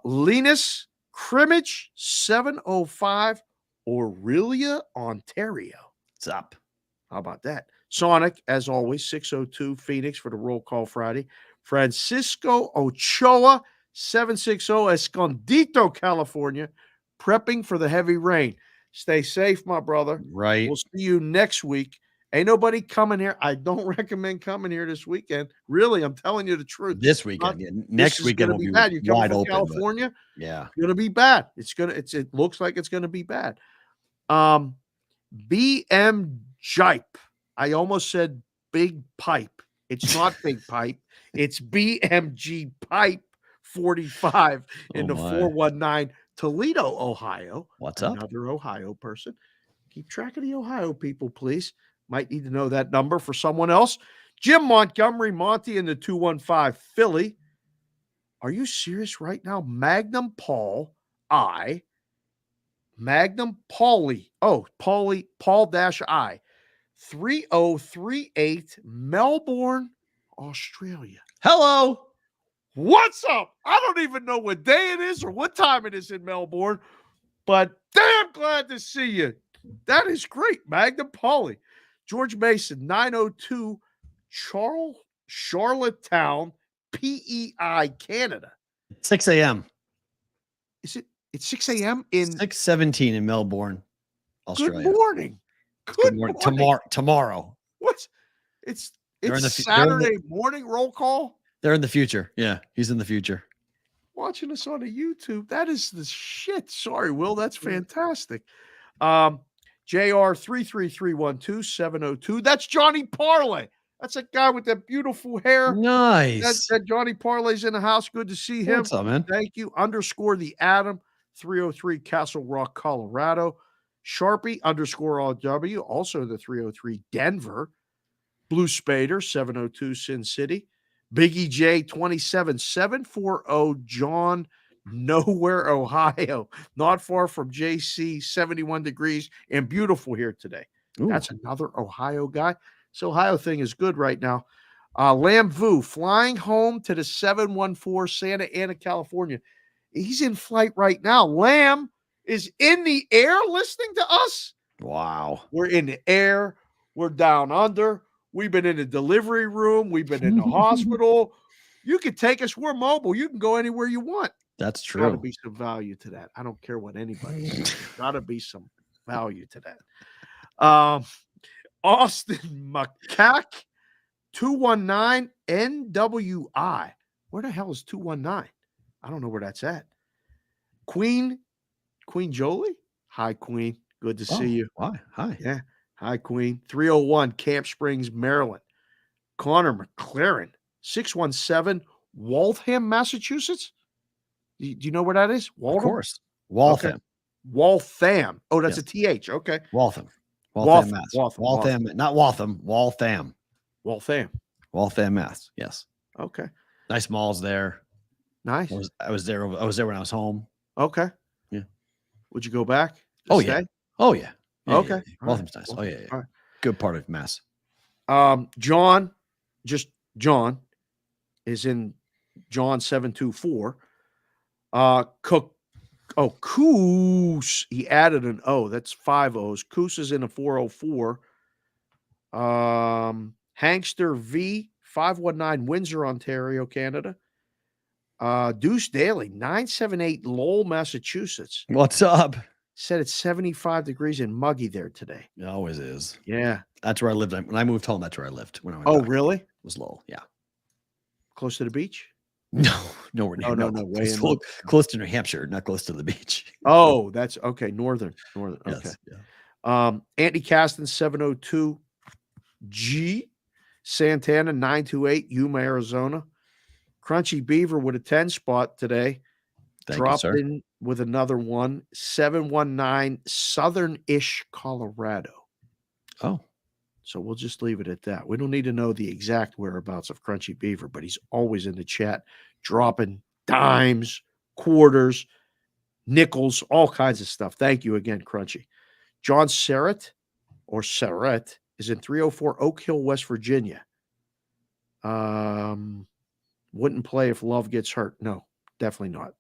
Speaker 7: Linus Crimmage 705, Orillia, Ontario.
Speaker 6: What's up?
Speaker 7: How about that? Sonic, as always, 602 Phoenix for the Roll Call Friday. Francisco Ochoa, 760 Escondido, California, prepping for the heavy rain. Stay safe, my brother.
Speaker 6: Right.
Speaker 7: We'll see you next week. Ain't nobody coming here. I don't recommend coming here this weekend. Really, I'm telling you the truth.
Speaker 6: This weekend. Yeah. Next weekend will be
Speaker 7: bad. You come
Speaker 6: wide
Speaker 7: from
Speaker 6: open.
Speaker 7: California,
Speaker 6: Yeah.
Speaker 7: it's gonna be bad. It looks like it's gonna be bad. BM Jipe. I almost said big pipe. It's not big pipe. It's BMG Pipe 45 in the 419 Toledo, Ohio.
Speaker 6: What's up?
Speaker 7: Another Ohio person. Keep track of the Ohio people, please. Might need to know that number for someone else. Jim Montgomery, Monty in the 215 Philly. Are you serious right now? Magnum Paul, Magnum Paulie. Oh, Paul-I. 3038 Melbourne, Australia.
Speaker 6: Hello.
Speaker 7: What's up? I don't even know what day it is or what time it is in Melbourne, but damn glad to see you. That is great. Magnum Paulie. George Mason, 902 Charlottetown, PEI, Canada.
Speaker 6: 6 a.m.
Speaker 7: Is it? It's 6 a.m. in
Speaker 6: 6:17 in Melbourne, Australia.
Speaker 7: Good morning.
Speaker 6: Good morning. Tomorrow.
Speaker 7: What? It's Saturday morning roll call.
Speaker 6: They're in the future. Yeah, he's in the future.
Speaker 7: Watching us on a YouTube. That is the shit. Sorry, Will. That's fantastic. JR 33312-702. That's Johnny Parlay. That's a guy with that beautiful hair.
Speaker 6: Nice.
Speaker 7: That Johnny Parlay's in the house. Good to see him.
Speaker 6: What's up, man?
Speaker 7: Thank you. _ the Adam 303 Castle Rock, Colorado. Sharpie _ RW, also the 303 Denver. Blue Spader 702 Sin City. Biggie J 27740 John Nowhere, Ohio. Not far from JC, 71 degrees and beautiful here today. Ooh. That's another Ohio guy. This Ohio thing is good right now. Lam Vu flying home to the 714 Santa Ana, California. He's in flight right now. Lamb is in the air listening to us.
Speaker 6: Wow.
Speaker 7: We're in the air. We're down under. We've been in the delivery room. We've been in the hospital. You can take us. We're mobile. You can go anywhere you want.
Speaker 6: That's true.
Speaker 7: Got to be some value to that. I don't care what anybody says. Got to be some value to that. Austin Macaque 219 NWI. Where the hell is 219? I don't know where that's at. Queen Jolie. Hi, Queen. Good to see you.
Speaker 6: Why? Hi.
Speaker 7: Yeah. Hi, Queen. 301 Camp Springs, Maryland. Connor McLaren, 617 Waltham, Massachusetts. Do you know where that is?
Speaker 6: Waltham? Of course. Waltham.
Speaker 7: Okay. Waltham. Oh, that's a TH. Okay.
Speaker 6: Waltham.
Speaker 7: Waltham,
Speaker 6: Mass. Waltham. Not Waltham. Waltham. Waltham, Mass. Yes.
Speaker 7: Okay.
Speaker 6: Nice malls there.
Speaker 7: Nice.
Speaker 6: I was there when I was home.
Speaker 7: Okay.
Speaker 6: Yeah.
Speaker 7: Would you go back?
Speaker 6: Yeah. Oh yeah.
Speaker 7: Okay.
Speaker 6: Yeah. Waltham's nice. Oh yeah.
Speaker 7: All right.
Speaker 6: Good part of Mass.
Speaker 7: John is in John 724. Coos. He added an O. That's 5 O's. Coos is in a 404. Hankster V 519 Windsor, Ontario, Canada. Deuce Daly 978 Lowell, Massachusetts.
Speaker 6: What's up?
Speaker 7: Said it's 75 degrees and muggy there today.
Speaker 6: It always is.
Speaker 7: Yeah.
Speaker 6: That's where I lived. When I moved home, that's where I lived. When I went back.
Speaker 7: Really? It
Speaker 6: was Lowell. Yeah.
Speaker 7: Close to the beach?
Speaker 6: No, nowhere near.
Speaker 7: No. Way
Speaker 6: close to New Hampshire, not close to the beach.
Speaker 7: Oh, that's okay. Northern. Okay.
Speaker 6: Yes, yeah.
Speaker 7: Andy Caston 702 G. Santana 928 Yuma, Arizona. Crunchy Beaver with a 10 spot today. Dropped in with another one. 719 Southern-ish Colorado.
Speaker 6: Oh.
Speaker 7: So we'll just leave it at that. We don't need to know the exact whereabouts of Crunchy Beaver, but he's always in the chat, dropping dimes, quarters, nickels, all kinds of stuff. Thank you again, Crunchy. John Serrett is in 304 Oak Hill, West Virginia. Wouldn't play if Love gets hurt. No, definitely not.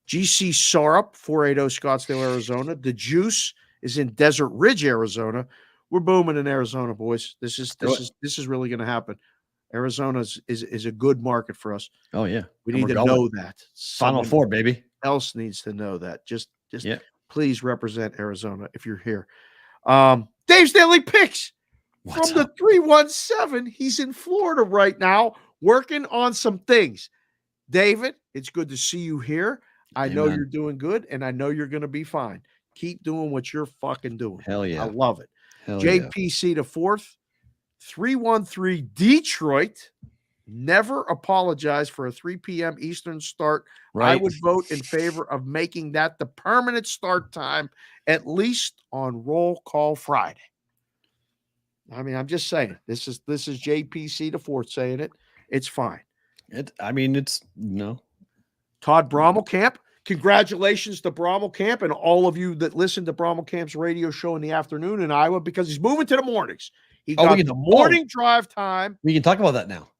Speaker 7: GC Sarup, 480 Scottsdale, Arizona. The Juice is in Desert Ridge, Arizona. We're booming in Arizona, boys. This is really going to happen. Arizona is a good market for us.
Speaker 6: Oh yeah,
Speaker 7: we need to know that.
Speaker 6: Final Four, baby.
Speaker 7: Else needs to know that. Just
Speaker 6: yeah.
Speaker 7: Please represent Arizona if you're here. Dave's Daily Picks from the 317. He's in Florida right now working on some things. David, it's good to see you here. I know you're doing good, and I know you're going to be fine. Keep doing what you're fucking doing.
Speaker 6: Hell yeah.
Speaker 7: I love it.
Speaker 6: Hell
Speaker 7: JPC to 4th. 313 Detroit. Never apologize for a 3 p.m. Eastern start.
Speaker 6: Right.
Speaker 7: I would vote in favor of making that the permanent start time, at least on Roll Call Friday. I mean, I'm just saying. This is JPC to 4th saying it. It's fine.
Speaker 6: It's no.
Speaker 7: Todd Brommelkamp. Congratulations to Brommelkamp and all of you that listen to Brommelkamp's radio show in the afternoon in Iowa, because he's moving to the mornings. He got the morning drive time.
Speaker 6: We can talk about that now.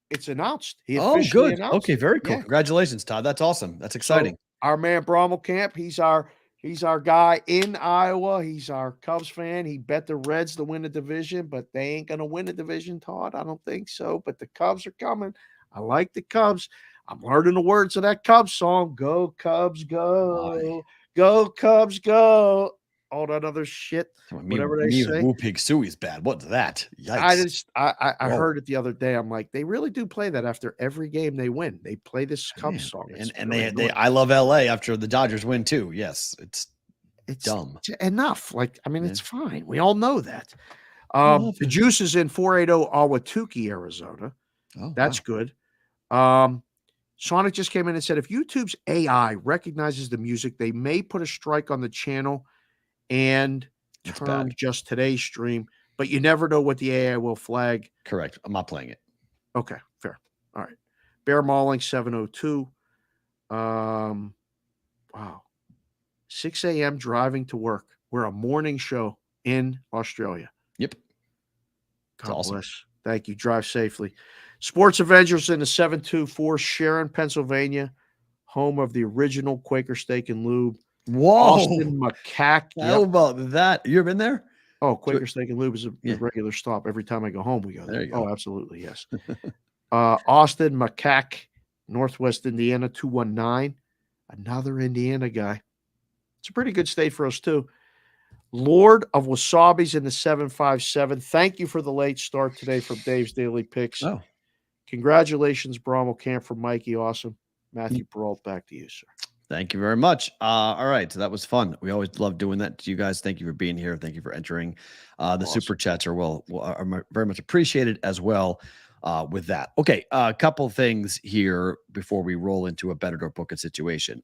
Speaker 7: It's announced. He officially announced.
Speaker 6: Okay, very cool. Yeah. Congratulations, Todd. That's awesome. That's exciting.
Speaker 7: So our man Brommelkamp, he's our guy in Iowa. He's our Cubs fan. He bet the Reds to win the division, but they ain't going to win the division, Todd. I don't think so. But the Cubs are coming. I like the Cubs. I'm learning the words of that Cubs song. Go, Cubs, go. Go, Cubs, go. All that other shit. Whatever they say.
Speaker 6: Woo Pig Suey's bad. What's that? Yikes.
Speaker 7: I heard it the other day. I'm like, they really do play that after every game they win. They play this Cubs song.
Speaker 6: And they I love LA after the Dodgers win too. Yes. It's dumb.
Speaker 7: Enough. Like, I mean, it's fine. We all know that. The Juice is in 480 Ahwatukee, Arizona. Oh, that's good. Sonic just came in and said, if YouTube's AI recognizes the music, they may put a strike on the channel and term just today's stream, but you never know what the AI will flag.
Speaker 6: Correct. I'm not playing it.
Speaker 7: Okay, fair. All right. Bear Mauling 702. Wow. 6 a.m. driving to work. We're a morning show in Australia.
Speaker 6: Yep.
Speaker 7: God bless. Thank you. Drive safely. Sports Avengers in the 724 Sharon, Pennsylvania, home of the original Quaker Steak and Lube.
Speaker 6: Whoa.
Speaker 7: Austin McCack.
Speaker 6: How about that? You ever been there?
Speaker 7: Oh, Quaker Steak and Lube is a regular stop. Every time I go home, we go there. Oh, absolutely. Yes. Austin McCack, Northwest Indiana, 219. Another Indiana guy. It's a pretty good state for us, too. Lord of Wasabi's in the 757. Thank you for the late start today from Dave's Daily Picks.
Speaker 6: Oh.
Speaker 7: Congratulations, Brommelkamp, from Mikey. Awesome. Matthew Perrault, back to you, sir.
Speaker 6: Thank you very much. All right. So that was fun. We always love doing that to you guys. Thank you for being here. Thank you for entering. The super chats are very much appreciated as well with that. Okay. A couple things here before we roll into a better or book it situation.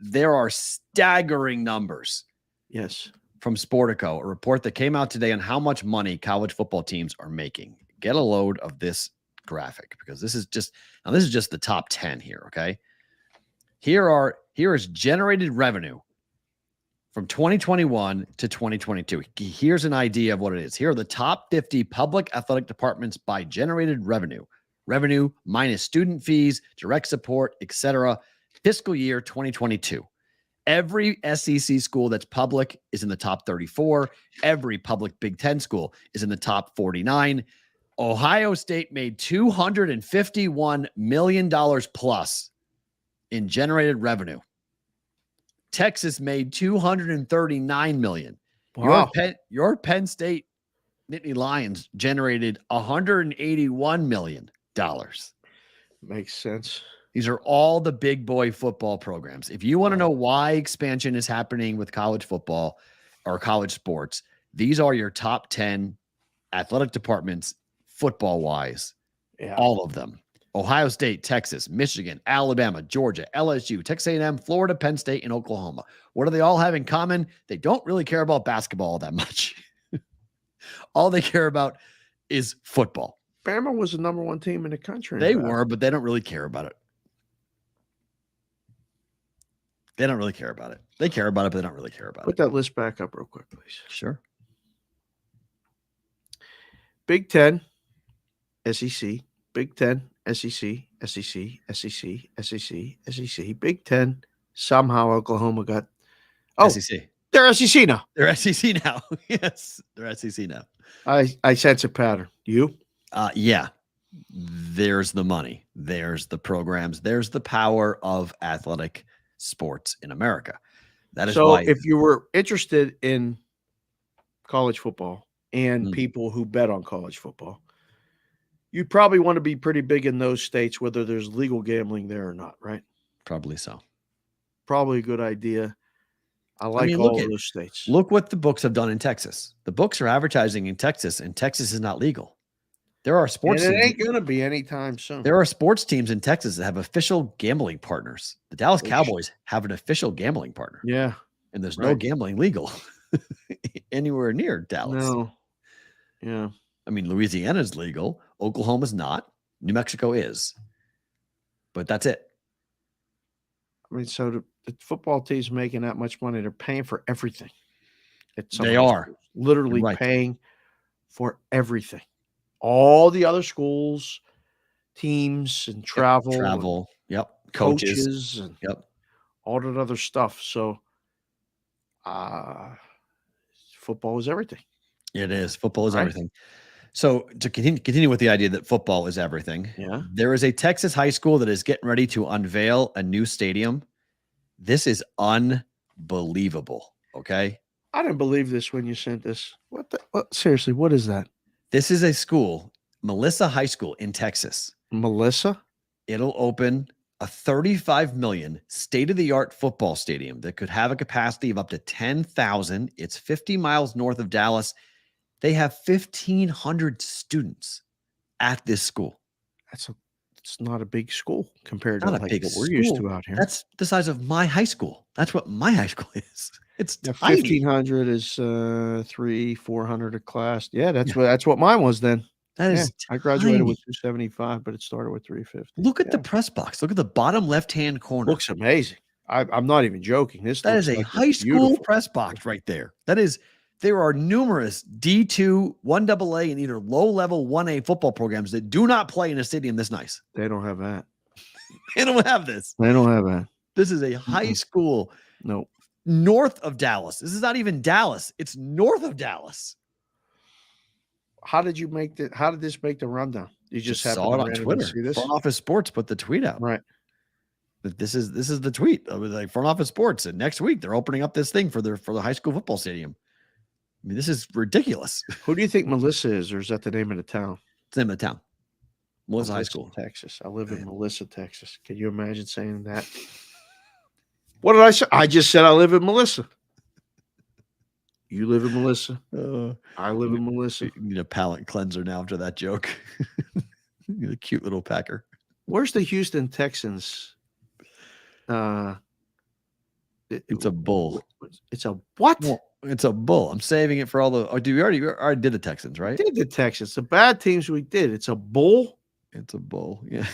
Speaker 6: There are staggering numbers.
Speaker 7: Yes.
Speaker 6: From Sportico, a report that came out today on how much money college football teams are making. Get a load of this graphic, because this is just the top 10 here. Okay. Here is generated revenue from 2021 to 2022. Here's an idea of what it is. Here are the top 50 public athletic departments by generated revenue minus student fees, direct support, etc. Fiscal year 2022. Every SEC school that's public is in the top 34. Every public Big Ten school is in the top 49. Ohio State made $251 million plus in generated revenue. Texas made $239 million.
Speaker 7: Wow.
Speaker 6: Your Penn State Nittany Lions generated $181 million.
Speaker 7: Makes sense.
Speaker 6: These are all the big boy football programs. If you want to know why expansion is happening with college football or college sports, these are your top 10 athletic departments football-wise.
Speaker 7: Yeah.
Speaker 6: All of them. Ohio State, Texas, Michigan, Alabama, Georgia, LSU, Texas A&M, Florida, Penn State, and Oklahoma. What do they all have in common? They don't really care about basketball that much. All they care about is football.
Speaker 7: Bama was the number one team in the country.
Speaker 6: They were, but they don't really care about it. They don't really care about it. They care about it, but they don't really care about it.
Speaker 7: Put that list back up real quick, please.
Speaker 6: Sure.
Speaker 7: Big Ten, SEC, Big Ten, SEC, SEC, SEC, SEC, SEC, Big Ten, somehow Oklahoma got
Speaker 6: SEC.
Speaker 7: They're SEC now.
Speaker 6: They're SEC now. Yes, they're SEC now.
Speaker 7: I sense a pattern. You?
Speaker 6: Yeah. There's the money. There's the programs. There's the power of athletic sports in America. That is
Speaker 7: so
Speaker 6: why.
Speaker 7: If you were interested in college football and people who bet on college football, you'd probably want to be pretty big in those states, whether there's legal gambling there or not, right?
Speaker 6: Probably so.
Speaker 7: Probably a good idea. I like all of those states.
Speaker 6: Look what the books have done in Texas. The books are advertising in Texas, and Texas is not legal. There are sports
Speaker 7: and it
Speaker 6: teams.
Speaker 7: ain't going to be anytime soon.
Speaker 6: There are sports teams in Texas that have official gambling partners. The Dallas Cowboys have an official gambling partner.
Speaker 7: Yeah.
Speaker 6: And there's no gambling legal anywhere near Dallas.
Speaker 7: No. Yeah.
Speaker 6: I mean, Louisiana's legal. Oklahoma's not. New Mexico is. But that's it.
Speaker 7: I mean, so the football team's making that much money. They're paying for everything.
Speaker 6: They are.
Speaker 7: Literally paying for everything. All the other schools, teams, and travel.
Speaker 6: Coaches.
Speaker 7: And all that other stuff. So football is everything.
Speaker 6: It is. Football is everything. So to continue with the idea that football is everything, there is a Texas high school that is getting ready to unveil a new stadium. This is unbelievable. Okay.
Speaker 7: I didn't believe this when you sent this. Seriously, what is that?
Speaker 6: This is a school, Melissa High School in Texas.
Speaker 7: Melissa?
Speaker 6: It'll open a $35 million state-of-the-art football stadium that could have a capacity of up to 10,000. It's 50 miles north of Dallas. They have 1,500 students at this school.
Speaker 7: It's not a big school compared to
Speaker 6: what
Speaker 7: we're used to out here.
Speaker 6: That's the size of my high school. That's what my high school is. It's
Speaker 7: 1,500 is 300-400 a class. Yeah, that's what mine was then.
Speaker 6: That is
Speaker 7: I graduated with 275, but it started with 350.
Speaker 6: Look at the press box. Look at the bottom left-hand corner.
Speaker 7: Looks amazing. I'm not even joking.
Speaker 6: That is a high school press box right there. There are numerous D2, 1AA, and either low-level 1A football programs that do not play in a stadium this nice.
Speaker 7: They don't have that.
Speaker 6: They don't have this.
Speaker 7: They don't have that.
Speaker 6: This is a high school.
Speaker 7: Nope.
Speaker 6: North of Dallas. This is not even Dallas. It's north of Dallas.
Speaker 7: How did this make the rundown? You just
Speaker 6: saw it on Twitter. Front Office Sports put the tweet out.
Speaker 7: Right.
Speaker 6: This is the tweet. It was like Front Office Sports, and next week they're opening up this thing for the high school football stadium. I mean, this is ridiculous.
Speaker 7: Who do you think Melissa is, or is that the name of the town?
Speaker 6: It's the name of the town. Melissa High School,
Speaker 7: Texas. I live in Melissa, Texas. Can you imagine saying that? What did I say? I just said I live in Melissa. You live in Melissa. I live in Melissa.
Speaker 6: You need a palate cleanser now after that joke. You're a cute little Packer.
Speaker 7: Where's the Houston Texans?
Speaker 6: It's a bull.
Speaker 7: It's a what?
Speaker 6: Well, it's a bull. I'm saving it for all the. Oh, we already did the Texans, right?
Speaker 7: Did the Texans? The bad teams we did. It's a bull.
Speaker 6: It's a bull. Yeah.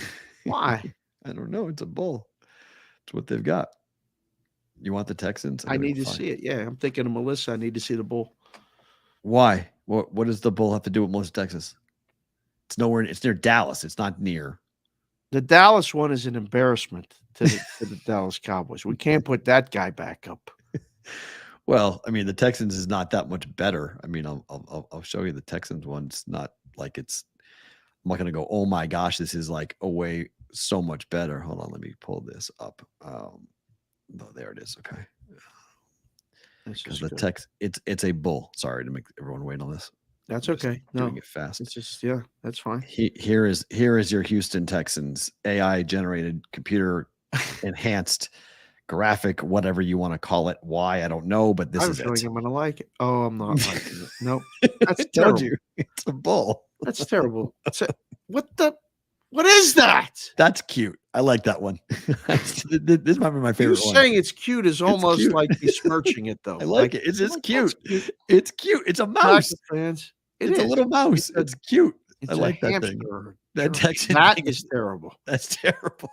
Speaker 7: Why?
Speaker 6: I don't know. It's a bull. It's what they've got. You want the Texans?
Speaker 7: I need to see it. Yeah, I'm thinking of Melissa. I need to see the bull.
Speaker 6: Why? What does the bull have to do with Melissa, Texas? It's nowhere. It's near Dallas. It's not near.
Speaker 7: The Dallas one is an embarrassment to the Dallas Cowboys. We can't put that guy back up.
Speaker 6: Well, I mean, the Texans is not that much better. I mean, I'll show you the Texans one. It's not like it's. I'm not going to go, oh my gosh, this is like way so much better. Hold on, let me pull this up. No, there it is. Okay. Because the it's a bull. Sorry to make everyone wait on this.
Speaker 7: That's okay. No,
Speaker 6: doing it fast.
Speaker 7: It's just that's fine.
Speaker 6: Here is your Houston Texans AI generated, computer enhanced graphic, whatever you want to call it. Why I don't know, but this is it.
Speaker 7: I'm gonna like it. Oh, I'm not liking it. Nope. That's
Speaker 6: terrible.
Speaker 7: Told you.
Speaker 6: It's a bull.
Speaker 7: That's terrible. What is that?
Speaker 6: That's cute. I like that one. This might be my favorite one.
Speaker 7: Saying it's cute is almost cute. Like besmirching it, though.
Speaker 6: I like it. It's just cute. It's cute. It's a mouse.
Speaker 7: Fans.
Speaker 6: It's a little mouse. It's cute. I like that thing.
Speaker 7: That is terrible.
Speaker 6: That's terrible.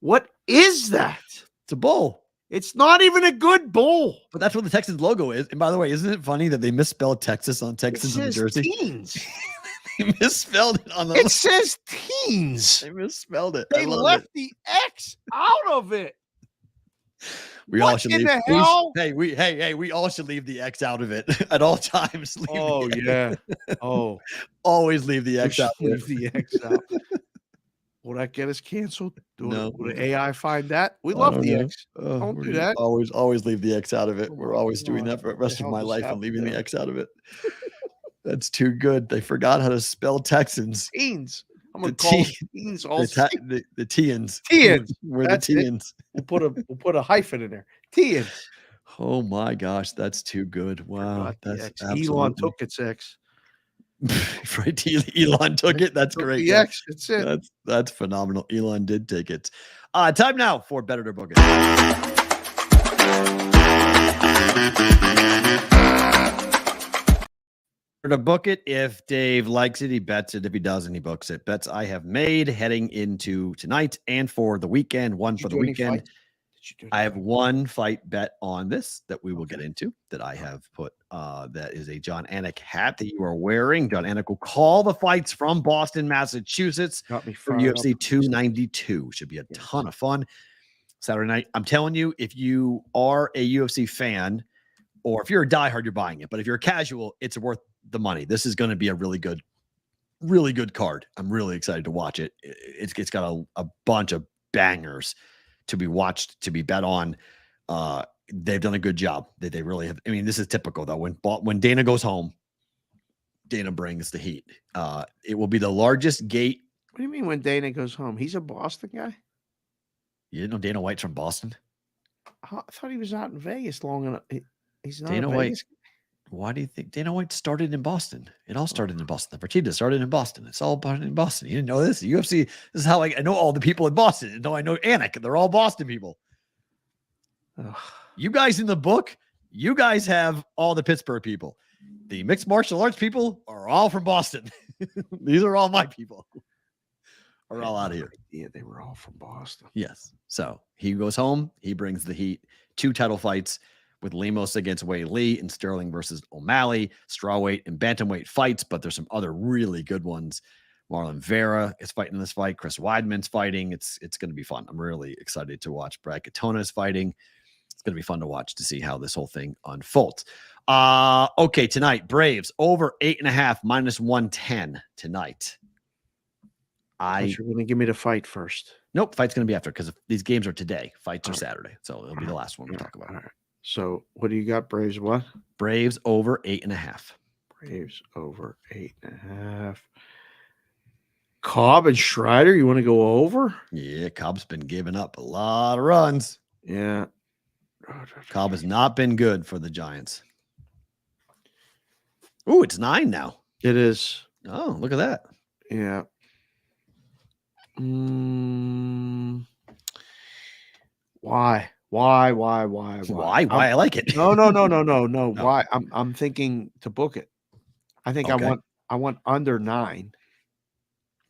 Speaker 7: What is that?
Speaker 6: It's a bull.
Speaker 7: It's not even a good bull.
Speaker 6: But that's what the Texans logo is. And by the way, isn't it funny that they misspelled Texas on Texans in Jersey?
Speaker 7: Teens.
Speaker 6: They misspelled it on the.
Speaker 7: It says teens.
Speaker 6: They misspelled it.
Speaker 7: They left the X out of it.
Speaker 6: We all should leave.
Speaker 7: Hell?
Speaker 6: We all should leave the X out of it at all times.
Speaker 7: Oh yeah. Oh,
Speaker 6: always leave the X out.
Speaker 7: Leave the X out. Will that get us canceled?
Speaker 6: No.
Speaker 7: Will the AI find that? We love the X. Don't do that.
Speaker 6: Always leave the X out of it. We're always doing that for the rest of my life and leaving the
Speaker 7: there?
Speaker 6: X out of it. That's too good. They forgot how to spell Texans.
Speaker 7: Teens. I'm gonna call them teens. All
Speaker 6: The Tians.
Speaker 7: Tians.
Speaker 6: We're
Speaker 7: That's
Speaker 6: the Tians.
Speaker 7: We'll put a hyphen in there. Tians.
Speaker 6: Oh my gosh, that's too good. Wow, that's
Speaker 7: Elon took its X.
Speaker 6: right. Elon took it. That's great.
Speaker 7: The X. That's it.
Speaker 6: That's phenomenal. Elon did take it. Time now for Better to Book It. To book it, if Dave likes it, he bets it. If he doesn't, he books it. Bets I have made heading into tonight and for the weekend. One for the weekend. I have one fight bet on this that we will get into that I have put. That is a John Anik hat that you are wearing. John Anik will call the fights from Boston, Massachusetts for UFC 292. Should be a ton of fun. Saturday night. I'm telling you, if you are a UFC fan or if you're a diehard, you're buying it. But if you're a casual, it's worth the money. This is going to be a really good card. I'm really excited to watch it. It's got a bunch of bangers to be watched, to be bet on. They've done a good job. They really have. I mean, this is typical though. When Dana goes home, Dana brings the heat. It will be the largest gate.
Speaker 7: What do you mean when Dana goes home? He's a Boston guy?
Speaker 6: You didn't know Dana White's from Boston?
Speaker 7: I thought he was out in Vegas long enough. He's not
Speaker 6: Dana
Speaker 7: a Vegas.
Speaker 6: Why do you think Dana White started in Boston? It all started in Boston. The Fertitta started in Boston. It's all in Boston. You didn't know this? The UFC, this is how I know all the people in Boston. I know Anik. They're all Boston people.
Speaker 7: Ugh.
Speaker 6: You guys in the book, you guys have all the Pittsburgh people. The mixed martial arts people are all from Boston. These are all my people. Are all out of here.
Speaker 7: Yeah, they were all from Boston.
Speaker 6: Yes. So he goes home. He brings the heat. 2 title fights with Lemos against Wei Lee and Sterling versus O'Malley, strawweight and bantamweight fights, but there's some other really good ones. Marlon Vera is fighting in this fight. Chris Weidman's fighting. It's going to be fun. I'm really excited to watch. Brad Katona is fighting. It's going to be fun to watch to see how this whole thing unfolds. Okay, tonight, Braves over 8.5 minus 110 tonight.
Speaker 7: You're going to give me the fight first.
Speaker 6: Nope, fight's going to be after because these games are today. Fights are Saturday, so it'll be the last one we talk about.
Speaker 7: All right. So what do you got? Braves what?
Speaker 6: Braves over 8.5.
Speaker 7: Braves over 8.5. Cobb and Strider, you want to go over?
Speaker 6: Yeah, Cobb's been giving up a lot of runs.
Speaker 7: Yeah.
Speaker 6: Cobb has not been good for the Giants. Ooh, it's 9 now.
Speaker 7: It is.
Speaker 6: Oh, look at that.
Speaker 7: Yeah. Why? Why?
Speaker 6: I like it.
Speaker 7: No. Why? I'm thinking to book it. I think I want under 9.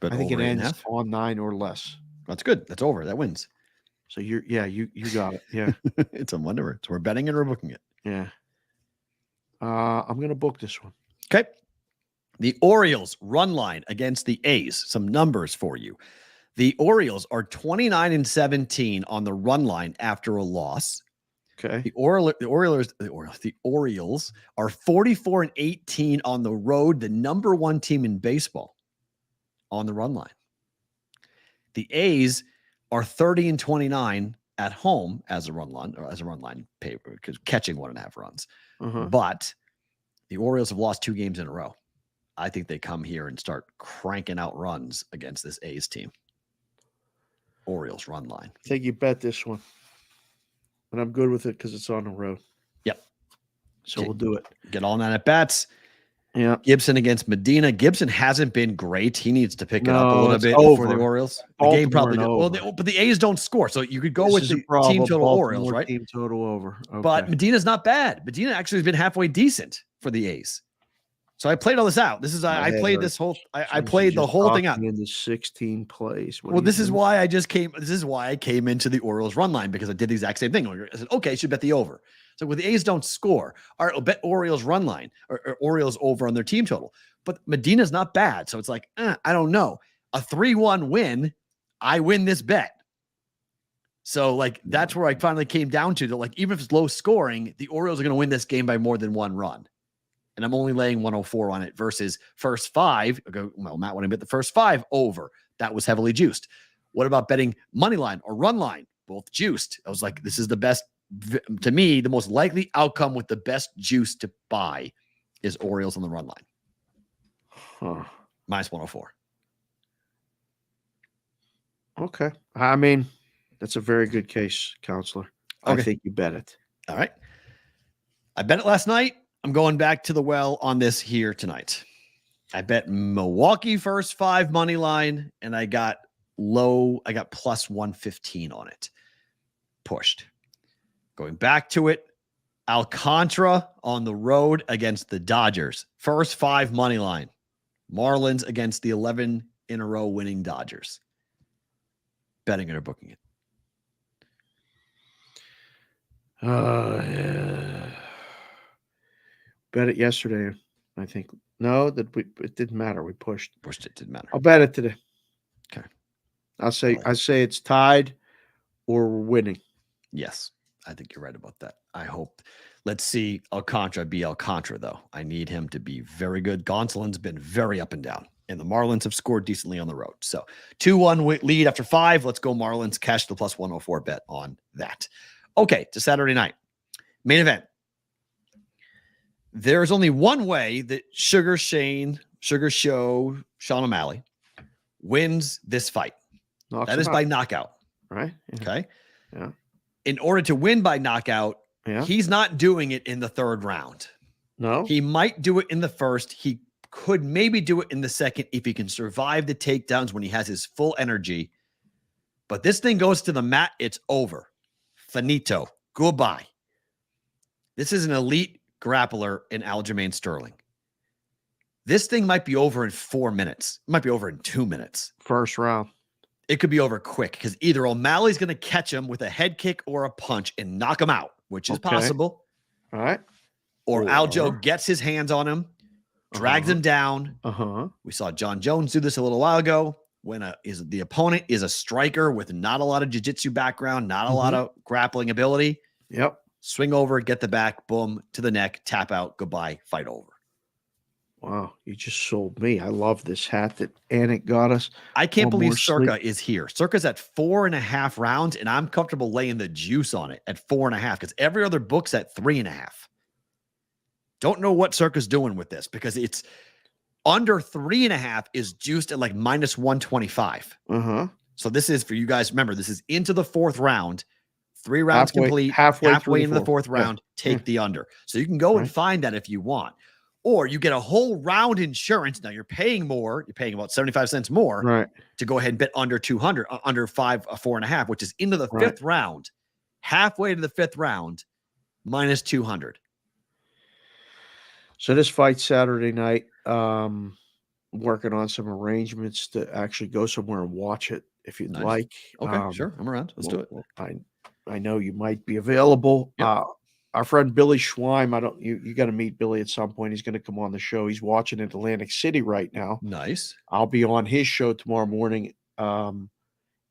Speaker 6: But
Speaker 7: I think it ends
Speaker 6: 8.5?
Speaker 7: on 9 or less.
Speaker 6: That's good. That's over. That wins.
Speaker 7: So you got it. Yeah.
Speaker 6: It's a wonder. So we're betting it or booking it.
Speaker 7: Yeah. I'm gonna book this one.
Speaker 6: Okay. The Orioles run line against the A's. Some numbers for you. The Orioles are 29-17 on the run line after a loss.
Speaker 7: Okay.
Speaker 6: The Orioles are 44-18 on the road, the number 1 team in baseball on the run line. The A's are 30-29 at home as a run line paper, because catching 1.5 runs. But the Orioles have lost 2 games in a row. I think they come here and start cranking out runs against this A's team. Orioles run line.
Speaker 7: I think you bet this one. And I'm good with it because it's on the road.
Speaker 6: Yep.
Speaker 7: So we'll do it.
Speaker 6: Get all 9 at bats.
Speaker 7: Yeah.
Speaker 6: Gibson against Medina. Gibson hasn't been great. He needs to pick it up a little bit for the Orioles. The game probably but the A's don't score. So you could go with the team total Orioles, right?
Speaker 7: Team total over. Okay.
Speaker 6: But Medina's not bad. Medina actually has been halfway decent for the A's. So I played all this out. This is I played this whole I played the whole thing out.
Speaker 7: In the 16 plays.
Speaker 6: This is why I came into the Orioles run line, because I did the exact same thing. I said, okay, I should bet the over. So when the A's don't score, all right, I'll bet Orioles run line or Orioles over on their team total. But Medina's not bad. So it's like, I don't know. A 3-1 win, I win this bet. So like that's where I finally came down to that. Like even if it's low scoring, the Orioles are going to win this game by more than one run, and I'm only laying 104 on it versus first five. Well, Matt, when I bet the first five over, that was heavily juiced. What about betting money line or run line? Both juiced. I was like, this is the best to me. The most likely outcome with the best juice to buy is Orioles on the run line. Minus 104.
Speaker 7: Okay. I mean, that's a very good case, counselor.
Speaker 6: Okay.
Speaker 7: I think you bet it.
Speaker 6: All right. I bet it last night. I'm going back to the well on this here tonight. I bet Milwaukee first five money line, and I got plus 115 on it. Pushed. Going back to it, Alcantara on the road against the Dodgers. First five money line. Marlins against the 11 in a row winning Dodgers. Betting it or booking it?
Speaker 7: Yeah. Bet it yesterday, I think. No, it didn't matter. We pushed.
Speaker 6: It didn't matter.
Speaker 7: I'll bet it today.
Speaker 6: Okay.
Speaker 7: I say it's tied or we're winning.
Speaker 6: Yes, I think you're right about that. I hope. Let's see Alcantara be Alcantara, though. I need him to be very good. Gonsolin's been very up and down, and the Marlins have scored decently on the road. So 2-1 lead after five. Let's go Marlins. Cash the plus 104 bet on that. Okay, to Saturday night. Main event. There's only one way that Sugar Sean O'Malley wins this fight. That is by knockout.
Speaker 7: Right. Yeah.
Speaker 6: Okay.
Speaker 7: Yeah.
Speaker 6: In order to win by knockout, he's not doing it in the third round.
Speaker 7: No.
Speaker 6: He might do it in the first. He could maybe do it in the second if he can survive the takedowns when he has his full energy. But this thing goes to the mat, it's over. Finito. Goodbye. This is an elite grappler in Aljamain Sterling. This thing might be over in 4 minutes. It might be over in 2 minutes.
Speaker 7: First round.
Speaker 6: It could be over quick because either O'Malley's going to catch him with a head kick or a punch and knock him out, which is possible.
Speaker 7: All right.
Speaker 6: Or Aljo gets his hands on him, drags him down. We saw John Jones do this a little while ago when the opponent is a striker with not a lot of jiu-jitsu background, not a lot of grappling ability.
Speaker 7: Yep.
Speaker 6: Swing over, get the back, boom, to the neck, tap out, goodbye, fight over.
Speaker 7: Wow, you just sold me. I love this hat that Anik got us.
Speaker 6: I can't believe Circa is here. Circa's at 4.5 rounds, and I'm comfortable laying the juice on it at 4.5 because every other book's at 3.5. Don't know what Circa's doing with this because it's under 3.5 is juiced at like minus 125. So this is for you guys. Remember, this is into the fourth round. 3 rounds complete. Halfway into the fourth round, take the under. So you can go and find that if you want. Or you get a whole round insurance. Now you're paying more. You're paying about 75 cents more to go ahead and bet under 200, under 4.5, which is into the fifth round, halfway to the fifth round, minus 200.
Speaker 7: So this fight Saturday night, working on some arrangements to actually go somewhere and watch it if you'd like.
Speaker 6: Okay, sure. I'm around. Let's do it.
Speaker 7: I know you might be available. Yep. Our friend Billy Schweim, you got to meet Billy at some point. He's going to come on the show. He's watching in Atlantic City right now.
Speaker 6: Nice.
Speaker 7: I'll be on his show tomorrow morning in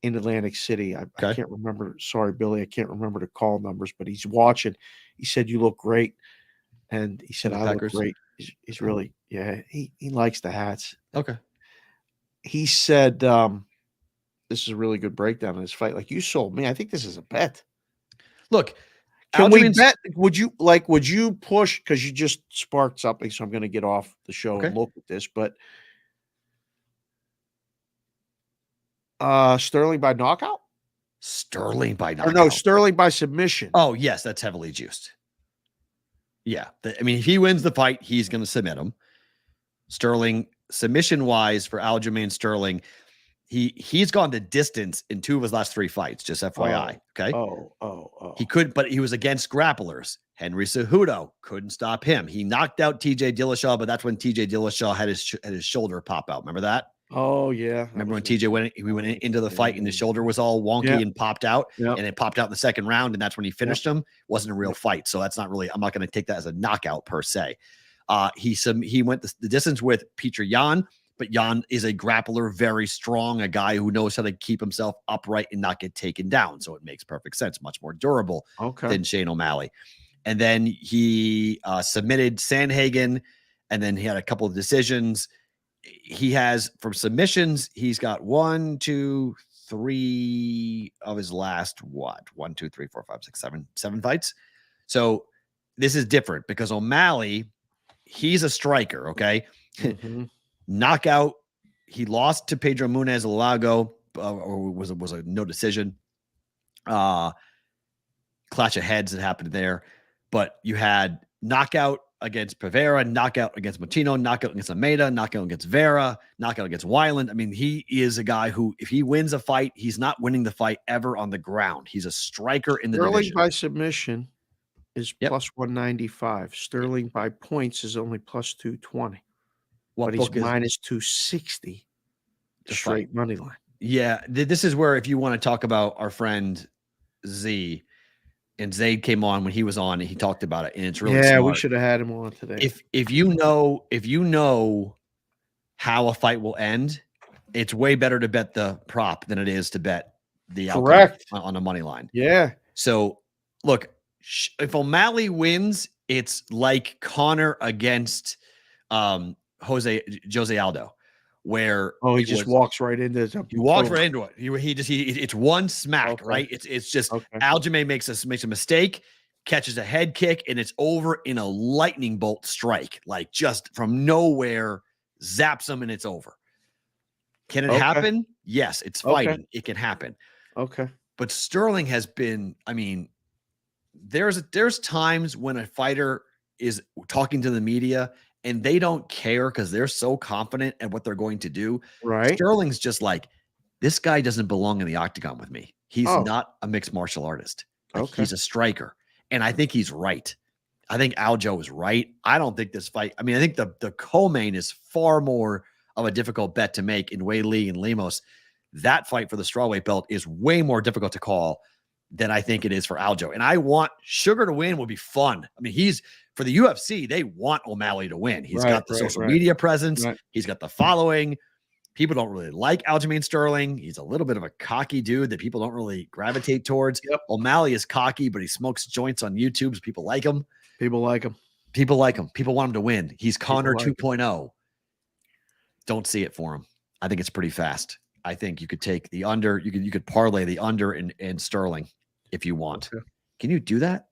Speaker 7: Atlantic City. I can't remember. Sorry, Billy. I can't remember the call numbers, but he's watching. He said, you look great. And he said, I look great. He's really, he likes the hats.
Speaker 6: Okay.
Speaker 7: He said, this is a really good breakdown of this fight. Like you sold me. I think this is a bet.
Speaker 6: Look,
Speaker 7: can we bet? Would you push? Because you just sparked something, so I'm going to get off the show and look at this. But Sterling by knockout?
Speaker 6: Sterling by knockout.
Speaker 7: Or no, Sterling by submission.
Speaker 6: Oh, yes, that's heavily juiced. Yeah. I mean, if he wins the fight, he's going to submit him. Sterling, submission-wise for Aljamain Sterling, he's gone the distance in 2 of his last 3 fights, just FYI. He could, but he was against grapplers. Henry Cejudo couldn't stop him. He knocked out TJ Dillashaw, but that's when TJ Dillashaw had his shoulder pop out. Remember that?
Speaker 7: Oh yeah.
Speaker 6: Remember when TJ went into the fight and the shoulder was all wonky and popped out, and it popped out in the second round, and that's when he finished him. It wasn't a real fight, so that's not really. I'm not going to take that as a knockout per se. He went the distance with Petr Yan. but Jan is a grappler, very strong, a guy who knows how to keep himself upright and not get taken down. So it makes perfect sense, much more durable than Shane O'Malley. And then he submitted Sandhagen, and then he had a couple of decisions. He has, from submissions, he's got 1, 2, 3 of his last, 1, 2, 3, 4, 5, 6, 7 fights. So this is different because O'Malley, he's a striker, okay? Knockout. He lost to Pedro Munez Lago, or was a no decision. Clash of heads that happened there. But you had knockout against Pavera, knockout against Motino, knockout against Almeida, knockout against Vera, knockout against Weiland. I mean, he is a guy who, if he wins a fight, he's not winning the fight ever on the ground. He's a striker in the division.
Speaker 7: By submission is plus 195. Sterling by points is only plus 220. But he's minus 260 straight money line.
Speaker 6: Yeah, this is where, if you want to talk about our friend Z, and Zaid came on when he was on, and he talked about it, and it's really smart.
Speaker 7: We should have had him on today.
Speaker 6: If you know how a fight will end, it's way better to bet the prop than it is to bet the outcome on the money line.
Speaker 7: Yeah.
Speaker 6: So look, if O'Malley wins, it's like Connor against Jose Aldo, where
Speaker 7: he just walks right into it.
Speaker 6: He walks right into it. It's one smack, right? It's just Aljamain makes a mistake, catches a head kick, and it's over in a lightning bolt strike, like just from nowhere, zaps him, and it's over. Can it happen? Yes, it's fighting. It can happen.
Speaker 7: Okay.
Speaker 6: But Sterling has been, I mean, there's times when a fighter is talking to the media and they don't care because they're so confident at what they're going to do.
Speaker 7: Right.
Speaker 6: Sterling's just like, this guy doesn't belong in the octagon with me. He's not a mixed martial artist. He's a striker. And I think he's right. I think Aljo is right. I don't think this fight, I mean, I think the co-main is far more of a difficult bet to make in Wei Li and Lemos. That fight for the strawweight belt is way more difficult to call than I think it is for Aljo. And I want Sugar to win would be fun. I mean, for the UFC, they want O'Malley to win. He's got the social media presence. He's got the following. People don't really like Aljamain Sterling. He's a little bit of a cocky dude that people don't really gravitate towards. O'Malley is cocky, but he smokes joints on YouTube, so people like him.
Speaker 7: People like him.
Speaker 6: People want him to win. He's Connor 2.0. Don't see it for him. I think it's pretty fast. I think you could take the under. You could parlay the under in Sterling if you want. Okay. Can you do that?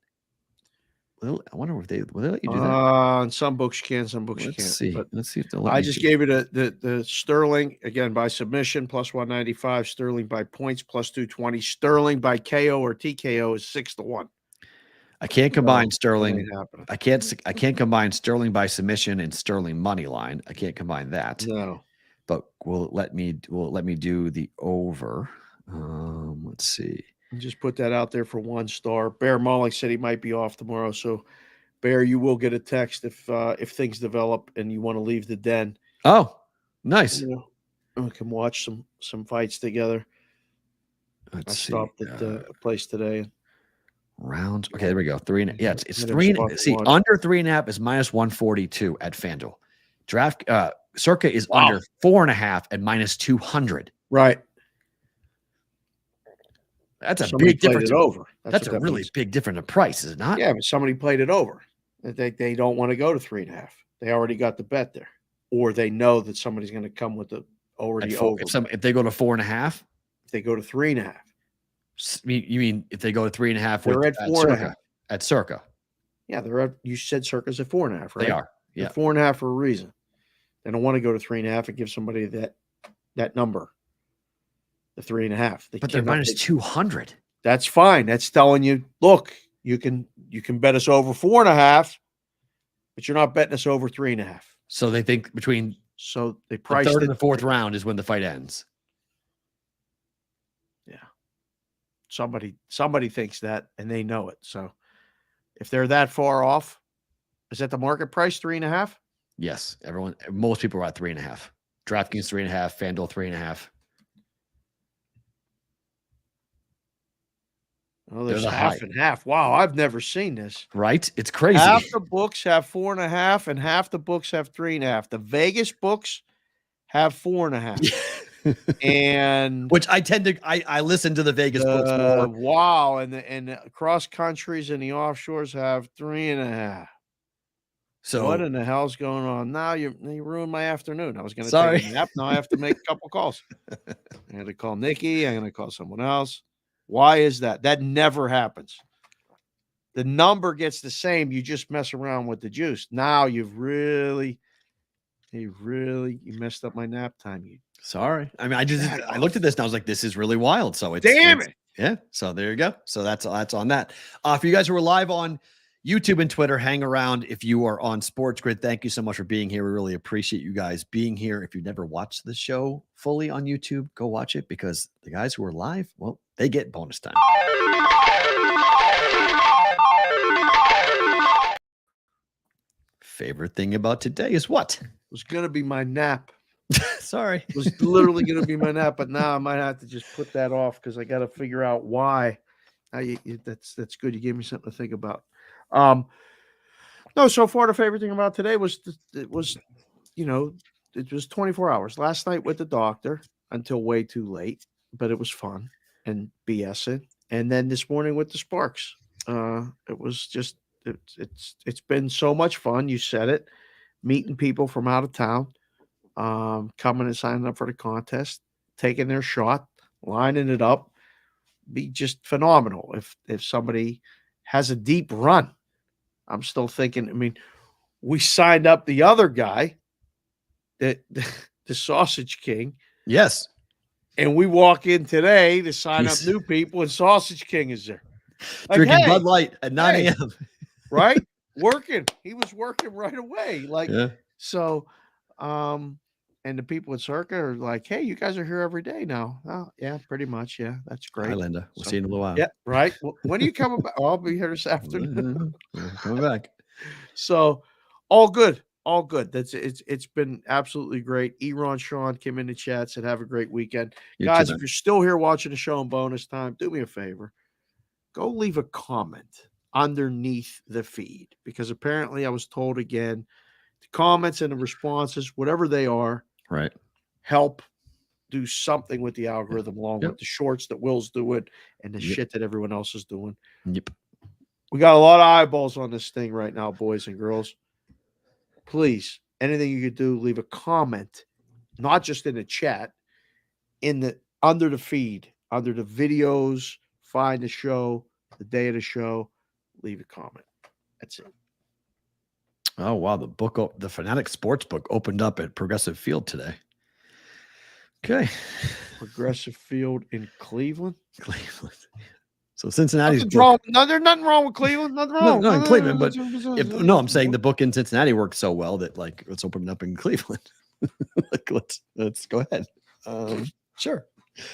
Speaker 6: I wonder if will they let you do that?
Speaker 7: In some books you can, some books you can't.
Speaker 6: See.
Speaker 7: But
Speaker 6: let's see if
Speaker 7: I just gave it the Sterling again by submission plus 195. Sterling by points plus 220. Sterling by KO or TKO is 6-1.
Speaker 6: I can't combine Sterling. I can't combine Sterling by submission and Sterling money line. I can't combine that.
Speaker 7: No.
Speaker 6: But will it let me do the over? Let's see.
Speaker 7: Just put that out there for 1 star. Bear Molling said he might be off tomorrow, so Bear, you will get a text if things develop and you want to leave the den.
Speaker 6: Oh, nice.
Speaker 7: We can watch some fights together. I stopped at a place today.
Speaker 6: Rounds. Okay, there we go. 3.5. Yeah, it's 3. See, under 3.5 is minus 142 at FanDuel. Draft Circa is under 4.5 at minus 200.
Speaker 7: Right.
Speaker 6: That's a big difference.
Speaker 7: Over.
Speaker 6: That's a really big difference in price, is it not?
Speaker 7: Yeah, but somebody played it over. They don't want to go to 3.5. They already got the bet there, or they know that somebody's going to come with the already over.
Speaker 6: If they go to 4.5,
Speaker 7: if they go to 3.5.
Speaker 6: You mean if they go to 3.5?
Speaker 7: They're at 4.5
Speaker 6: at Circa.
Speaker 7: Yeah, they're at. You said Circa's at 4.5, right?
Speaker 6: They are. Yeah,
Speaker 7: 4.5 for a reason. They don't want to go to 3.5 and give somebody that number. The 3.5.
Speaker 6: But they're minus 200.
Speaker 7: That's fine. That's telling you, look, you can bet us over 4.5, but you're not betting us over 3.5.
Speaker 6: So they think
Speaker 7: so they priced
Speaker 6: the third and the fourth round is when the fight ends.
Speaker 7: Yeah. Somebody thinks that and they know it. So if they're that far off, is that the market price 3.5?
Speaker 6: Yes. Most people are at 3.5. DraftKings 3.5, FanDuel 3.5.
Speaker 7: Oh, there's half and half. Wow, I've never seen this.
Speaker 6: Right? It's crazy.
Speaker 7: Half the books have 4.5 and half the books have 3.5. The Vegas books have 4.5. And
Speaker 6: which I tend to I listen to the Vegas books more.
Speaker 7: Wow, and the cross countries and the offshores have 3.5.
Speaker 6: So
Speaker 7: what in the hell's going on? Now you ruined my afternoon. I was going to
Speaker 6: Sorry.
Speaker 7: take a nap. Now I have to make a couple calls. I had to call Nikki. I'm going to call someone else. Why is that? That never happens. The number gets the same. You just mess around with the juice. Now you messed up my nap time.
Speaker 6: Sorry. I mean, I looked at this and I was like, this is really wild. So
Speaker 7: Damn it.
Speaker 6: Yeah. So there you go. So that's on that. For you guys who are live on YouTube and Twitter, hang around. If you are on Sports Grid, thank you so much for being here. We really appreciate you guys being here. If you've never watched the show fully on YouTube, go watch it, because the guys who are live, well, they get bonus time. Favorite thing about today is what?
Speaker 7: It was going to be my nap.
Speaker 6: Sorry.
Speaker 7: It was literally going to be my nap, but now I might have to just put that off because I got to figure out why. That's good. You gave me something to think about. No, so far the favorite thing about today was it was 24 hours. Last night with the doctor until way too late, but it was fun and BSing. And then this morning with the Sparks. It was just it's been so much fun. You said it, meeting people from out of town, coming and signing up for the contest, taking their shot, lining it up, be just phenomenal. If somebody has a deep run, I'm still thinking. I mean, we signed up the other guy, the Sausage King.
Speaker 6: Yes.
Speaker 7: And we walk in today to sign up new people, and Sausage King is there. Like,
Speaker 6: drinking Bud Light at 9 a.m.
Speaker 7: Right? Working. He was working right away. So, and the people at Circa are like, hey, you guys are here every day now. Oh, yeah, pretty much. Yeah, that's great.
Speaker 6: Hi, Linda. We'll see you in a little while.
Speaker 7: Yeah, right. Well, when are you coming back? I'll be here this afternoon.
Speaker 6: Coming back.
Speaker 7: So, all good. All good. It's been absolutely great. Eron Sean came in the chat, said have a great weekend. Guys, if you're still here watching the show in bonus time, do me a favor. Go leave a comment underneath the feed, because apparently I was told again, the comments and the responses, whatever they are,
Speaker 6: right,
Speaker 7: help do something with the algorithm along with the shorts that Will's doing and the shit that everyone else is doing.
Speaker 6: Yep.
Speaker 7: We got a lot of eyeballs on this thing right now, boys and girls. Please, anything you could do, leave a comment, not just in the chat, under the feed, under the videos, find the show, the day of the show, leave a comment. That's it.
Speaker 6: Oh, wow. The Fanatic Sports Book opened up at Progressive Field today. Okay.
Speaker 7: Progressive Field in Cleveland.
Speaker 6: So Cincinnati's
Speaker 7: there's nothing wrong with Cleveland. Nothing wrong.
Speaker 6: No, in Cleveland, but I'm saying the book in Cincinnati worked so well that let's open it up in Cleveland. Let's go ahead. Sure.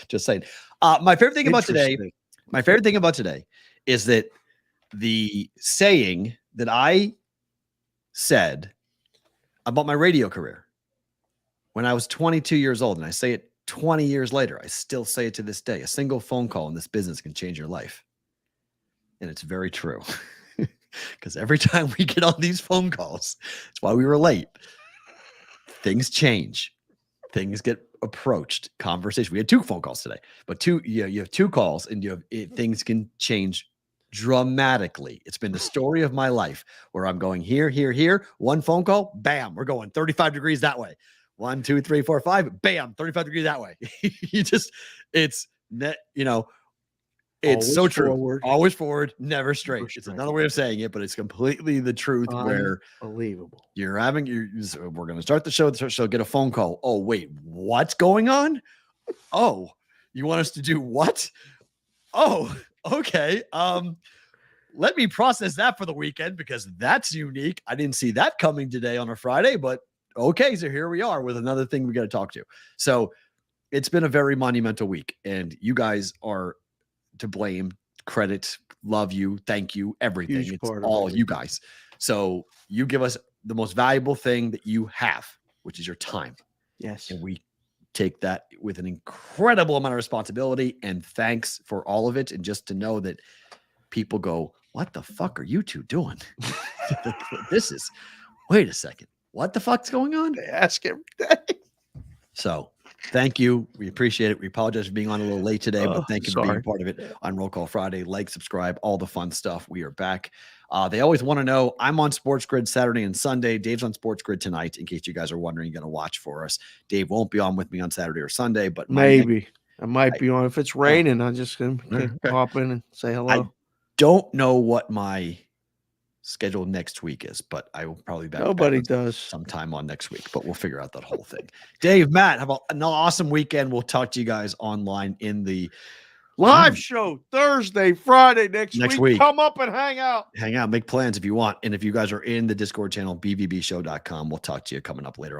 Speaker 6: Just saying. My favorite thing about today is that the saying that I said about my radio career when I was 22 years old, and I say it 20 years later, I still say it to this day. A single phone call in this business can change your life. And it's very true. Because every time we get on these phone calls, that's why we were late. Things change. Things get approached. Conversation. We had 2 phone calls today, but you have 2 calls, and things can change dramatically. It's been the story of my life where I'm going here. 1 phone call, bam, we're going 35 degrees that way. 1, 2, 3, 4, 5, bam, 35 degrees that way. It's
Speaker 7: Always
Speaker 6: so true.
Speaker 7: Forward.
Speaker 6: Always forward, never straight. It's another way of saying it, but it's completely the truth. Where
Speaker 7: unbelievable.
Speaker 6: We're going to start the show. So get a phone call. Oh, wait, what's going on? Oh, you want us to do what? Oh, okay. Let me process that for the weekend, because that's unique. I didn't see that coming today on a Friday, but okay. So here we are with another thing we got to talk to. So it's been a very monumental week, and you guys are to blame, credit, love you, thank you, everything. It's all you guys. So you give us the most valuable thing that you have, which is your time.
Speaker 7: Yes.
Speaker 6: And we take that with an incredible amount of responsibility, and thanks for all of it. And just to know that people go, what the fuck are you two doing? Wait a second. What the fuck's going on?
Speaker 7: They ask every day.
Speaker 6: So thank you. We appreciate it. We apologize for being on a little late today, but thank you for being part of it on Roll Call Friday. Like, subscribe, all the fun stuff. We are back. They always want to know, I'm on Sports Grid Saturday and Sunday. Dave's on Sports Grid tonight, in case you guys are wondering, you're going to watch for us. Dave won't be on with me on Saturday or Sunday, but
Speaker 7: maybe I might be on. If it's raining, I'm just going to pop in and say hello.
Speaker 6: I don't know what my schedule next week is, but I will probably be back.
Speaker 7: Nobody does.
Speaker 6: Sometime on next week, but we'll figure out that whole thing. Dave, Matt, have an awesome weekend. We'll talk to you guys online in the
Speaker 7: live show Thursday, Friday next week. Come up and hang out,
Speaker 6: make plans if you want. And if you guys are in the Discord channel, bvbshow.com, we'll talk to you coming up later on.